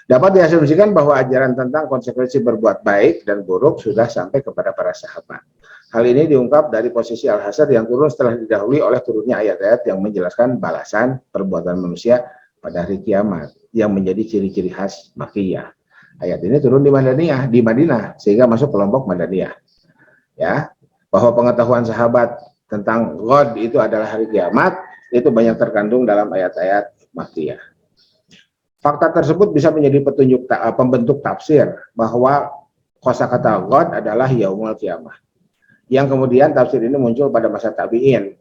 Dapat diasumsikan bahwa ajaran tentang konsekuensi berbuat baik dan buruk sudah sampai kepada para sahabat. Hal ini diungkap dari posisi Al-Hasyr yang turun setelah didahului oleh turunnya ayat-ayat yang menjelaskan balasan perbuatan manusia pada hari kiamat yang menjadi ciri-ciri khas Makkiyah. Ayat ini turun di Madinah sehingga masuk kelompok Madaniyah. Ya, bahwa pengetahuan sahabat tentang God itu adalah hari kiamat itu banyak terkandung dalam ayat-ayat Makkiyah. Fakta tersebut bisa menjadi petunjuk pembentuk tafsir bahwa kosakata God adalah yaumul kiamah. Yang kemudian tafsir ini muncul pada masa tabi'in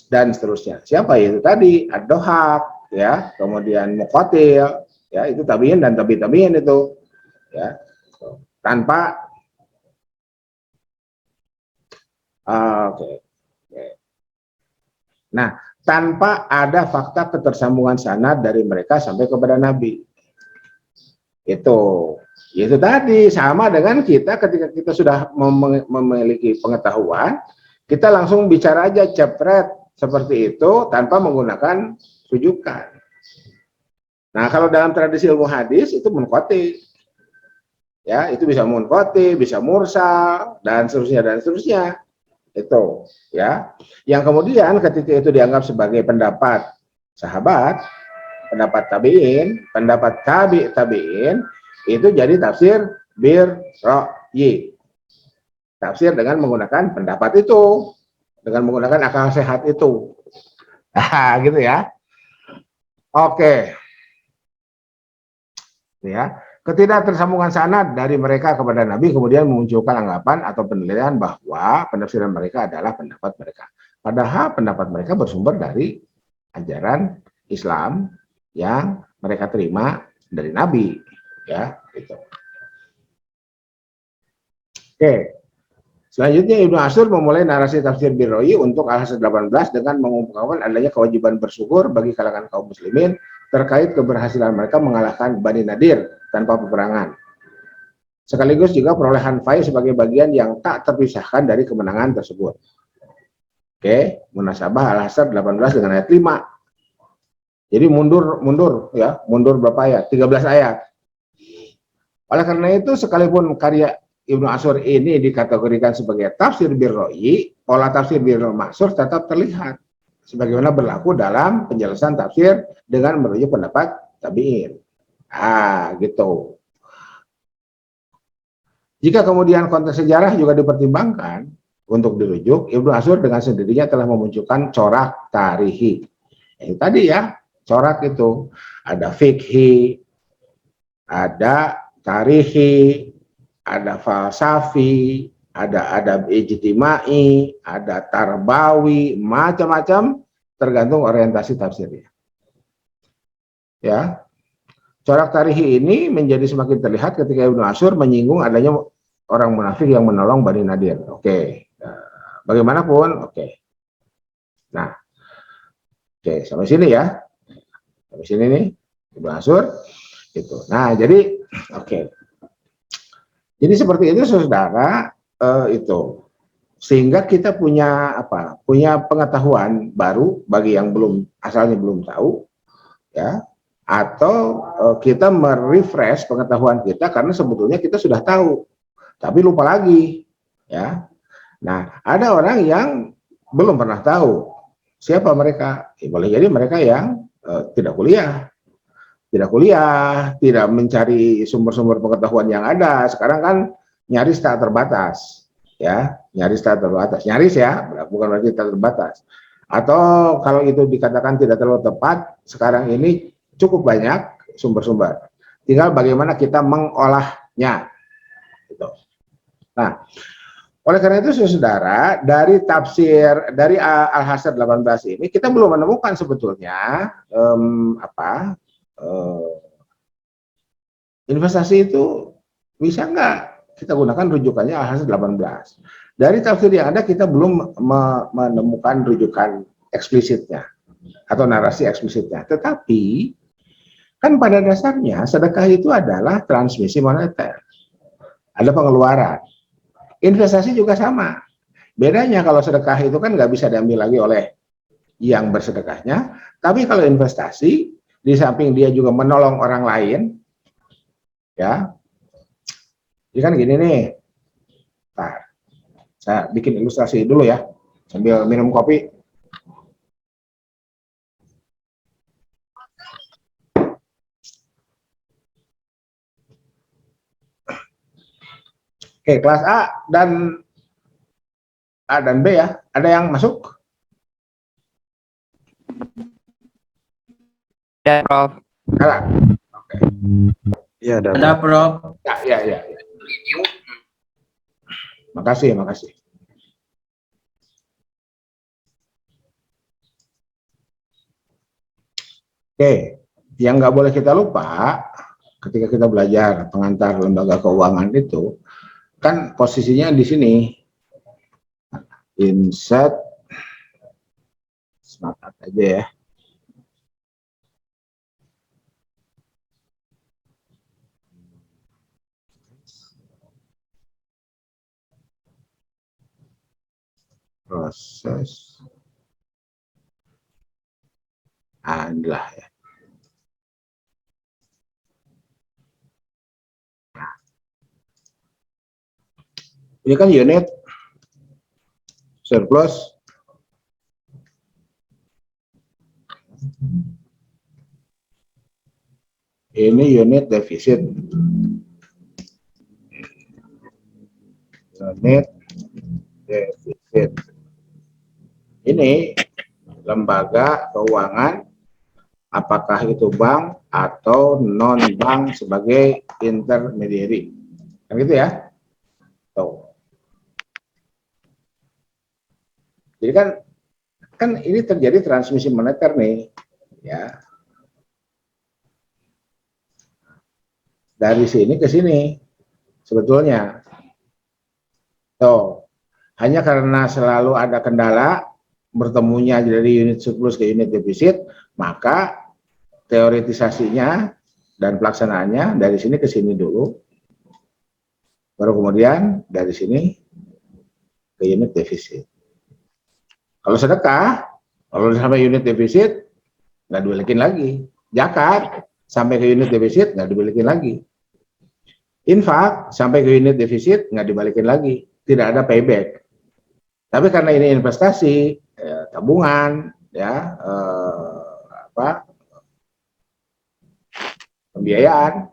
dan seterusnya. Siapa itu tadi? Ad-Dohak, ya, kemudian muqatil, ya, itu tabiin dan tabiin itu, ya, tanpa oke. Nah, tanpa ada fakta ketersambungan sanad dari mereka sampai kepada Nabi. Itu tadi sama dengan kita ketika kita sudah memiliki pengetahuan, kita langsung bicara aja cepret seperti itu tanpa menggunakan rujukan. Nah, kalau dalam tradisi ilmu hadis itu munqati. Ya, itu bisa munqati, bisa mursal dan seterusnya Itu, ya. Yang kemudian ketika itu dianggap sebagai pendapat sahabat, pendapat tabiin, pendapat tabiin itu jadi tafsir bir ra'yi. Tafsir dengan menggunakan pendapat itu, dengan menggunakan akal sehat itu. Nah, gitu ya. Oke. Ya. Ketidaktersambungan sanad dari mereka kepada Nabi kemudian memunculkan anggapan atau penilaian bahwa penafsiran mereka adalah pendapat mereka. Padahal pendapat mereka bersumber dari ajaran Islam yang mereka terima dari Nabi, ya, gitu. Oke. Selanjutnya Ibnu Ashur memulai narasi tafsir Birroi untuk Al-Hasan 18 dengan mengungkapkan adanya kewajiban bersyukur bagi kalangan kaum muslimin terkait keberhasilan mereka mengalahkan Bani Nadir tanpa peperangan. Sekaligus juga perolehan faiz sebagai bagian yang tak terpisahkan dari kemenangan tersebut. Oke, munasabah Al-Hasan 18 dengan ayat 5. Jadi mundur ya, mundur berapa ayat? 13 ayat. Oleh karena itu sekalipun karya Ibnu Ashur ini dikategorikan sebagai tafsir Birroi, pola tafsir Birroi Maksur tetap terlihat sebagaimana berlaku dalam penjelasan tafsir dengan merujuk pendapat tabi'in. Gitu. Jika kemudian konteks sejarah juga dipertimbangkan untuk dirujuk, Ibnu Ashur dengan sendirinya telah memunculkan corak tarihi. Itu tadi ya, corak itu ada fikhi, ada tarihi, ada falsafi, ada adab ijtimai, ada tarbawi, macam-macam tergantung orientasi tafsirnya. Ya, corak tarihi ini menjadi semakin terlihat ketika Ibnu Ashur menyinggung adanya orang munafik yang menolong Bani Nadir. Oke, bagaimanapun, oke. Nah, oke, sampai sini ya, sampai sini nih Ibnu Ashur. Gitu. Nah, jadi oke. Jadi seperti itu saudara, itu sehingga kita punya apa? Punya pengetahuan baru bagi yang asalnya belum tahu, ya. Atau kita merefresh pengetahuan kita karena sebetulnya kita sudah tahu, tapi lupa lagi, ya. Nah, ada orang yang belum pernah tahu siapa mereka. Boleh jadi mereka yang tidak kuliah, tidak mencari sumber-sumber pengetahuan yang ada. Sekarang kan nyaris tak terbatas, ya, nyaris tak terbatas, nyaris ya, bukan berarti tak terbatas. Atau kalau itu dikatakan tidak terlalu tepat, sekarang ini cukup banyak sumber-sumber. Tinggal bagaimana kita mengolahnya. Gitu. Nah, oleh karena itu, saudara, dari tafsir dari Al-Hasan 18 ini kita belum menemukan sebetulnya investasi itu bisa nggak kita gunakan rujukannya Al-Hasan 18. Dari tafsir yang ada kita belum menemukan rujukan eksplisitnya atau narasi eksplisitnya. Tetapi kan pada dasarnya sedekah itu adalah transmisi moneter. Ada pengeluaran. Investasi juga sama. Bedanya kalau sedekah itu kan nggak bisa diambil lagi oleh yang bersedekahnya. Tapi kalau investasi, di samping dia juga menolong orang lain, ya. Jadi kan gini nih. Nah, saya bikin ilustrasi dulu ya, sambil minum kopi. Oke, kelas A dan B ya. Ada yang masuk? Ya, Prof. Ada. Oke. Ya, ada Prof. Ya. Makasih. Oke, yang nggak boleh kita lupa ketika kita belajar pengantar lembaga keuangan itu, kan posisinya di sini, insert, smart aja ya. Proses adalah ya. Ini kan unit surplus, ini unit defisit, unit defisit. Ini lembaga keuangan, apakah itu bank atau non bank sebagai intermediary, kan gitu ya. Tuh. Jadi kan ini terjadi transmisi moneter nih, ya. Dari sini ke sini, sebetulnya. Tuh. Hanya karena selalu ada kendala bertemunya dari unit surplus ke unit defisit, maka teoretisasinya dan pelaksanaannya dari sini ke sini dulu, baru kemudian dari sini ke unit defisit. Kalau sedekah, kalau sampai unit defisit, nggak dibalikin lagi. Zakat, sampai ke unit defisit, nggak dibalikin lagi. Infak, sampai ke unit defisit, nggak dibalikin lagi. Tidak ada payback. Tapi karena ini investasi, tabungan, ya, pembiayaan,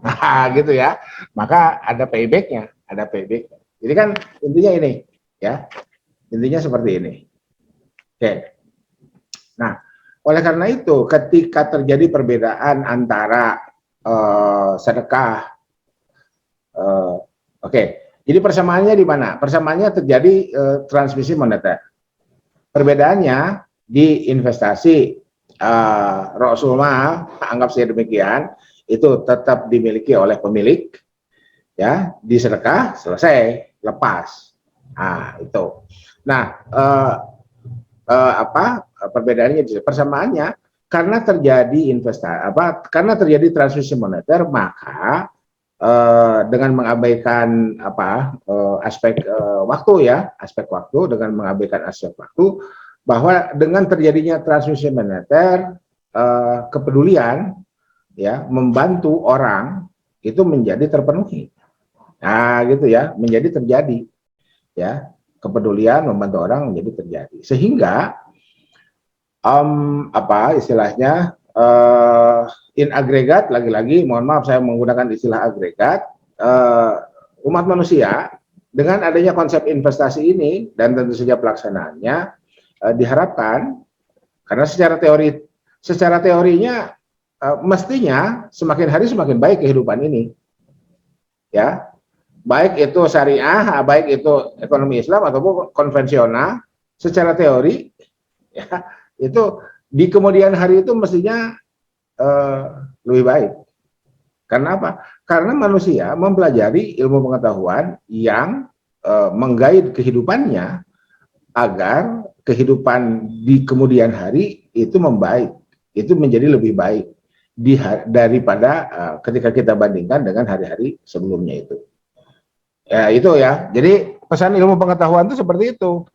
gitu ya, maka ada paybacknya, ada payback. Jadi kan intinya ini, ya, intinya seperti ini. Oke. Nah, oleh karena itu, ketika terjadi perbedaan antara sedekah, oke, jadi persamaannya di mana? Persamaannya terjadi transmisi moneter. Perbedaannya di investasi, Rasulullah anggap saya demikian, itu tetap dimiliki oleh pemilik, ya. Di sedekah selesai, lepas. Nah, itu. Nah, perbedaannya, persamaannya karena terjadi karena terjadi transmisi moneter, maka dengan mengabaikan aspek waktu, ya, aspek waktu, dengan mengabaikan aspek waktu, bahwa dengan terjadinya transmisi moneter, kepedulian, ya, membantu orang itu menjadi terpenuhi. Nah, gitu ya, menjadi terjadi, ya. Kepedulian membantu orang menjadi terjadi, sehingga istilahnya in agregat, lagi-lagi mohon maaf saya menggunakan istilah agregat, umat manusia dengan adanya konsep investasi ini dan tentu saja pelaksanaannya diharapkan, karena secara teorinya mestinya semakin hari semakin baik kehidupan ini, ya. Baik itu syariah, baik itu ekonomi Islam ataupun konvensional, secara teori, ya, itu di kemudian hari itu mestinya lebih baik. Karena apa? Karena manusia mempelajari ilmu pengetahuan yang menggait kehidupannya agar kehidupan di kemudian hari itu membaik, itu menjadi lebih baik daripada ketika kita bandingkan dengan hari-hari sebelumnya itu. Ya, itu ya. Jadi pesan ilmu pengetahuan itu seperti itu.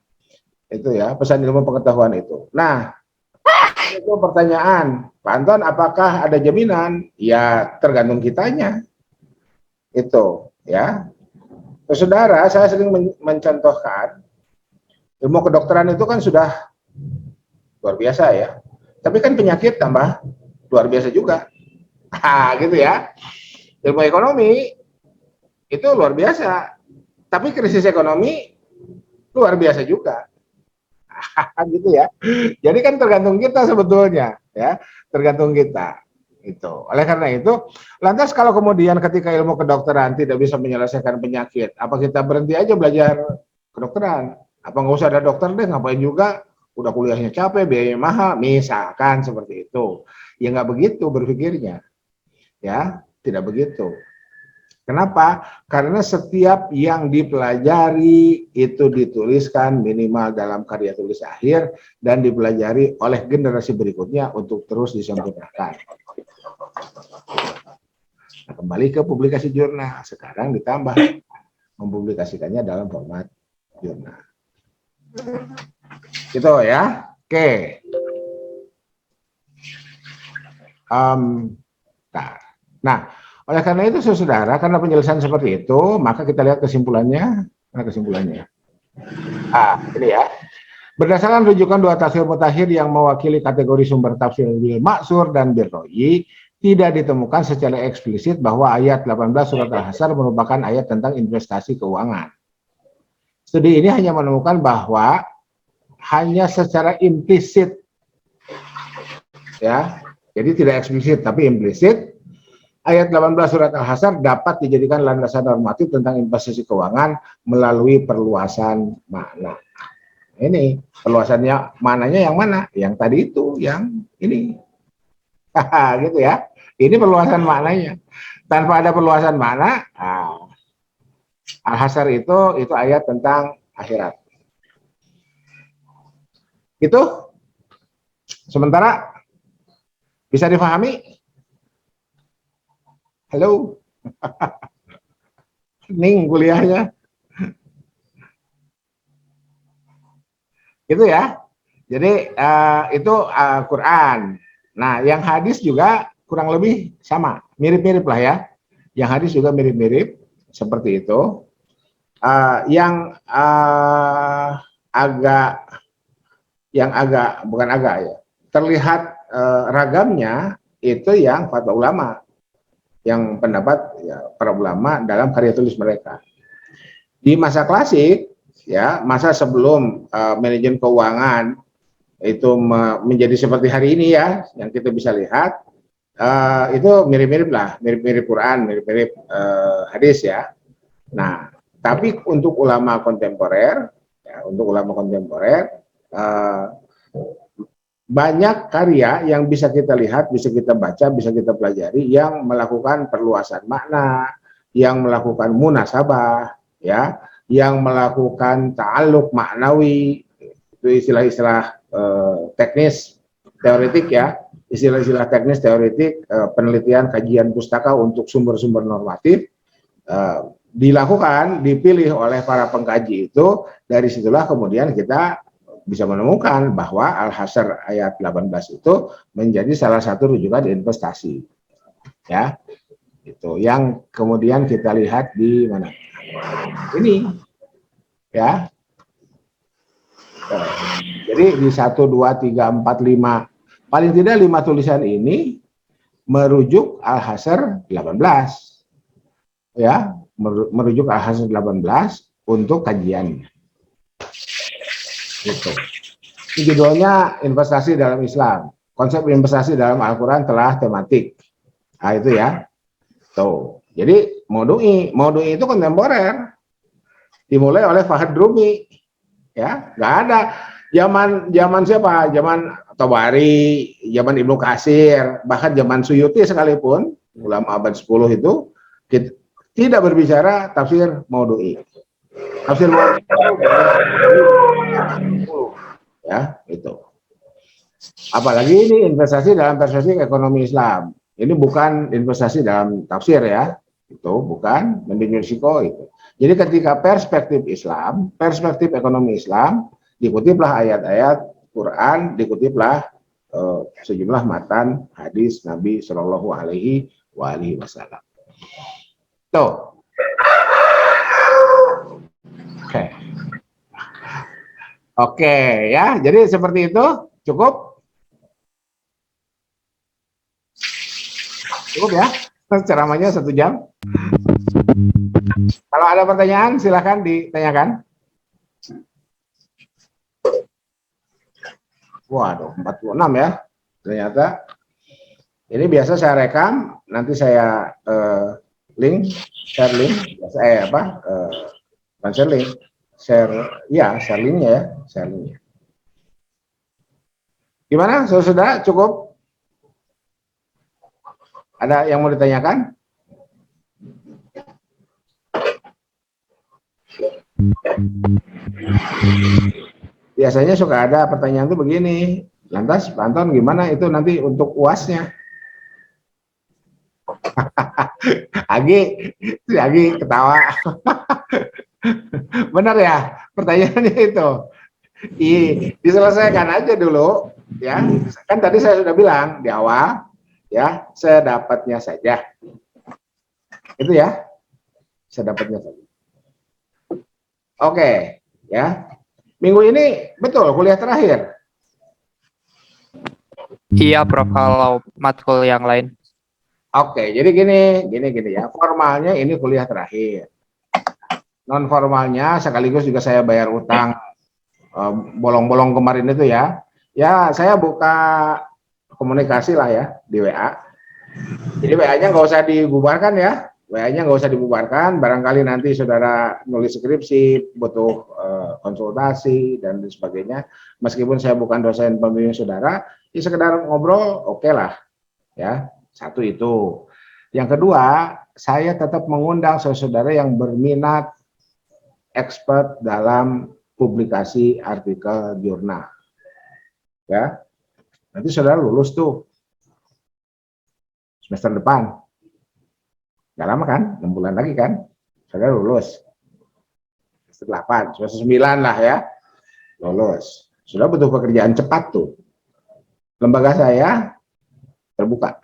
Itu ya, pesan ilmu pengetahuan itu. Nah, itu pertanyaan, Pak Anton, apakah ada jaminan? Ya, tergantung kitanya. Itu, ya. Saudara, saya sering mencontohkan ilmu kedokteran itu kan sudah luar biasa, ya. Tapi kan penyakit tambah luar biasa juga. Gitu ya. Ilmu ekonomi itu luar biasa, tapi krisis ekonomi luar biasa juga. Gitu ya. Jadi kan tergantung kita sebetulnya, ya, tergantung kita. Itu. Oleh karena itu, lantas kalau kemudian ketika ilmu kedokteran tidak bisa menyelesaikan penyakit, apa kita berhenti aja belajar kedokteran? Apa nggak usah ada dokter deh, ngapain juga? Udah kuliahnya capek, biayanya mahal, misalkan seperti itu. Ya nggak begitu berpikirnya, ya tidak begitu. Kenapa? Karena setiap yang dipelajari itu dituliskan minimal dalam karya tulis akhir dan dipelajari oleh generasi berikutnya untuk terus disempurnakan. Nah, kembali ke publikasi jurnal, sekarang ditambah mempublikasikannya dalam format jurnal. Gitu ya. Oke. Nah, oleh karena itu saudara, karena penjelasan seperti itu, maka kita lihat kesimpulannya. Mana kesimpulannya? Ini ya. Berdasarkan rujukan dua tafsir mutakhir yang mewakili kategori sumber tafsir bil maksur dan bil roi, tidak ditemukan secara eksplisit bahwa ayat 18 surat Al-Hasyr merupakan ayat tentang investasi keuangan. Studi ini hanya menemukan bahwa hanya secara implisit, ya, jadi tidak eksplisit tapi implisit, ayat 18 surat Al-Hasyr dapat dijadikan landasan normatif tentang investasi keuangan melalui perluasan makna. Ini perluasannya, mananya yang mana? Yang tadi itu, yang ini. Gitu ya. Ini perluasan maknanya. Tanpa ada perluasan makna, Al-Hasyr itu ayat tentang akhirat. Itu sementara bisa difahami? Halo? Ning kuliahnya. Gitu ya. Jadi itu Quran. Nah, yang hadis juga kurang lebih sama, mirip-mirip lah ya. Yang hadis juga mirip-mirip seperti itu. Bukan agak ya, terlihat ragamnya itu yang fatwa ulama, yang pendapat ya, para ulama dalam karya tulis mereka. Di masa klasik, ya masa sebelum manajemen keuangan itu menjadi seperti hari ini ya, yang kita bisa lihat, itu mirip-mirip lah, mirip-mirip Quran, mirip-mirip hadis ya. Nah, tapi untuk ulama kontemporer, ya, banyak karya yang bisa kita lihat, bisa kita baca, bisa kita pelajari, yang melakukan perluasan makna, yang melakukan munasabah, ya, yang melakukan ta'alluq maknawi, itu istilah-istilah teknis teoretik ya, istilah-istilah teknis teoretik, penelitian kajian pustaka untuk sumber-sumber normatif dilakukan, dipilih oleh para pengkaji itu. Dari situlah kemudian kita bisa menemukan bahwa Al-Hasyr ayat 18 itu menjadi salah satu rujukan investasi, ya, itu yang kemudian kita lihat di mana ini, ya. Jadi di 1, 2, 3, 4, 5, paling tidak 5 tulisan ini merujuk Al-Hasyr 18, ya, merujuk Al-Hasyr 18 untuk kajiannya. Gitu. Ini judulnya investasi dalam Islam. Konsep investasi dalam Al-Quran telah tematik. Nah, itu ya. Tuh. Jadi Maudu'i itu kontemporer. Dimulai oleh Fahad Rumi. Ya, nggak ada zaman siapa? Zaman Tabari, zaman Ibnu Katsir, bahkan zaman Suyuti sekalipun, ulama abad 10 itu tidak berbicara tafsir Maudu'i. Tafsir Maudu'i ya, itu. Apalagi ini investasi dalam perspektif ekonomi Islam. Ini bukan investasi dalam tafsir ya, itu bukan manajemen risiko itu. Jadi ketika perspektif Islam, perspektif ekonomi Islam, dikutiplah ayat-ayat Quran, dikutiplah sejumlah matan hadis Nabi Shallallahu Alaihi Wasallam. Tuh. Oke. Oke ya, jadi seperti itu, cukup ya, ceramahnya 1 jam. Kalau ada pertanyaan silahkan ditanyakan. Waduh, 46 ya, ternyata. Ini biasa saya rekam, nanti saya share link, share linknya ya, share linknya. Gimana, saudara, cukup? Ada yang mau ditanyakan? Biasanya suka ada pertanyaan tuh begini, lantas Pak Anton gimana itu nanti untuk UASnya? Agi, si Agi ketawa. Benar ya, pertanyaannya itu. Diselesaikan aja dulu, ya. Kan tadi saya sudah bilang di awal, ya, sedapatnya saja. Itu ya, sedapatnya saja. Oke, ya. Minggu ini betul kuliah terakhir. Iya, Prof, kalau matkul yang lain. Oke, jadi gini ya. Formalnya ini kuliah terakhir. Non formalnya sekaligus juga saya bayar utang bolong-bolong kemarin itu ya. Ya, saya buka komunikasi lah ya di WA. Jadi WA-nya nggak usah dibubarkan ya. WA-nya nggak usah dibubarkan. Barangkali nanti saudara nulis skripsi, butuh konsultasi dan sebagainya. Meskipun saya bukan dosen pembimbing saudara, ya sekedar ngobrol, oke lah. Ya, satu itu. Yang kedua, saya tetap mengundang saudara yang berminat expert dalam publikasi artikel jurnal. Ya, nanti saudara lulus tuh semester depan. Nggak lama kan? 6 bulan lagi kan? Saudara lulus. Semester 8, semester 9 lah ya. Lulus. Sudah butuh pekerjaan cepat tuh. Lembaga saya terbuka.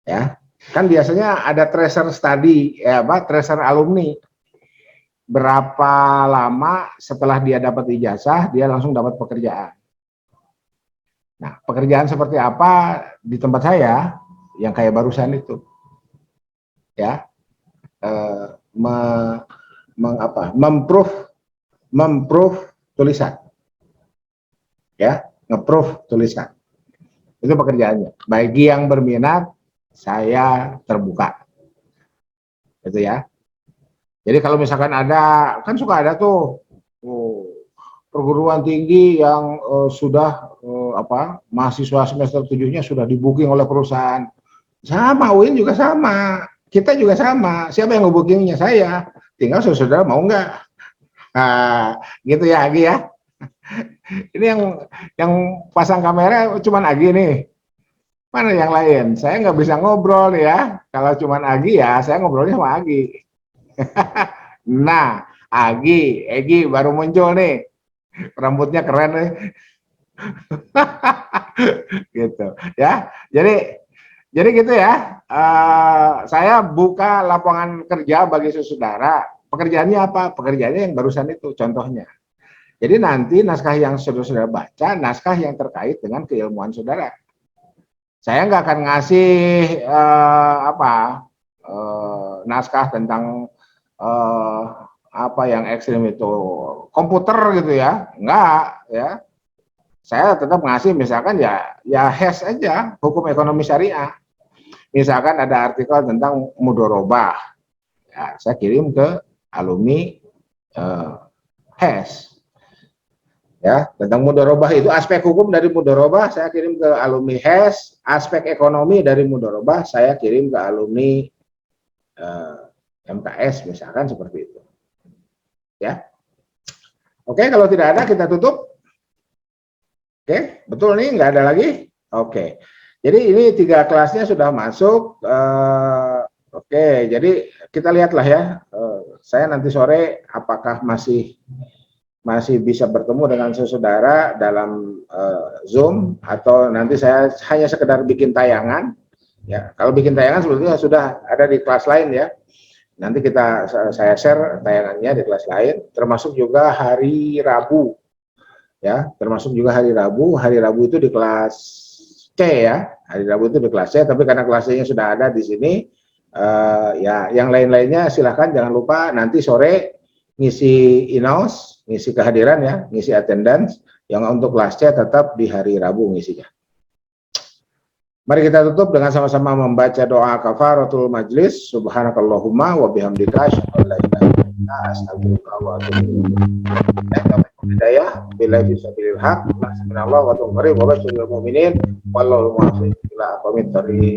Ya. Kan biasanya ada tracer study, ya apa? Tracer alumni. Berapa lama setelah dia dapat ijazah, dia langsung dapat pekerjaan. Nah, pekerjaan seperti apa di tempat saya yang kayak barusan itu, ya, memproof tulisan, ya, ngeproof tulisan. Itu pekerjaannya. Bagi yang berminat, saya terbuka, itu ya. Jadi kalau misalkan ada, kan suka ada tuh perguruan tinggi yang sudah mahasiswa semester 7-nya sudah di booking oleh perusahaan. Sama, UIN juga sama, kita juga sama. Siapa yang nge-bookingnya? Saya. Tinggal saudara mau nggak? Nah, gitu ya Agi ya. Ini yang pasang kamera cuman Agi nih. Mana yang lain? Saya nggak bisa ngobrol ya. Kalau cuman Agi ya, saya ngobrolnya sama Agi. Nah, Egi baru muncul nih, rambutnya keren nih, gitu ya. Jadi gitu ya. Saya buka lapangan kerja bagi saudara. Pekerjaannya apa? Pekerjaannya yang barusan itu contohnya. Jadi nanti naskah yang saudara baca, naskah yang terkait dengan keilmuan saudara. Saya nggak akan ngasih naskah tentang apa yang ekstrim itu komputer gitu ya, enggak ya. Saya tetap ngasih misalkan ya HES aja, hukum ekonomi syariah. Misalkan ada artikel tentang mudorobah, ya, saya kirim ke alumni HES. Ya, tentang mudorobah itu aspek hukum dari mudorobah saya kirim ke alumni HES, aspek ekonomi dari mudorobah saya kirim ke alumni MKS misalkan seperti itu. Ya. Oke, kalau tidak ada kita tutup. Oke, betul nih, nggak ada lagi. Oke. Jadi ini 3 kelasnya sudah masuk. Oke, jadi kita lihatlah ya. Saya nanti sore apakah masih bisa bertemu dengan saudara dalam Zoom atau nanti saya hanya sekedar bikin tayangan. Ya, kalau bikin tayangan sebetulnya sudah ada di kelas lain ya. Nanti saya share tayangannya di kelas lain, termasuk juga hari Rabu, ya, termasuk juga hari Rabu. Hari Rabu itu di kelas C ya, hari Rabu itu di kelas C. Tapi karena kelas C-nya sudah ada di sini, ya, yang lain-lainnya silahkan jangan lupa nanti sore ngisi inaus, ngisi kehadiran ya, ngisi attendance. Yang untuk kelas C tetap di hari Rabu ngisinya. Mari kita tutup dengan sama-sama membaca doa kafaratul majlis. Subhanakallahumma wa bihamdika asyhadu an la ilaha illa anta astaghfiruka wa atubu ilaik. Hidayah bila fisabilil haq. Bismillahirrahmanirrahim wa basyiril mu'minin wallahu muwaffiq ila aqwamit thoriq.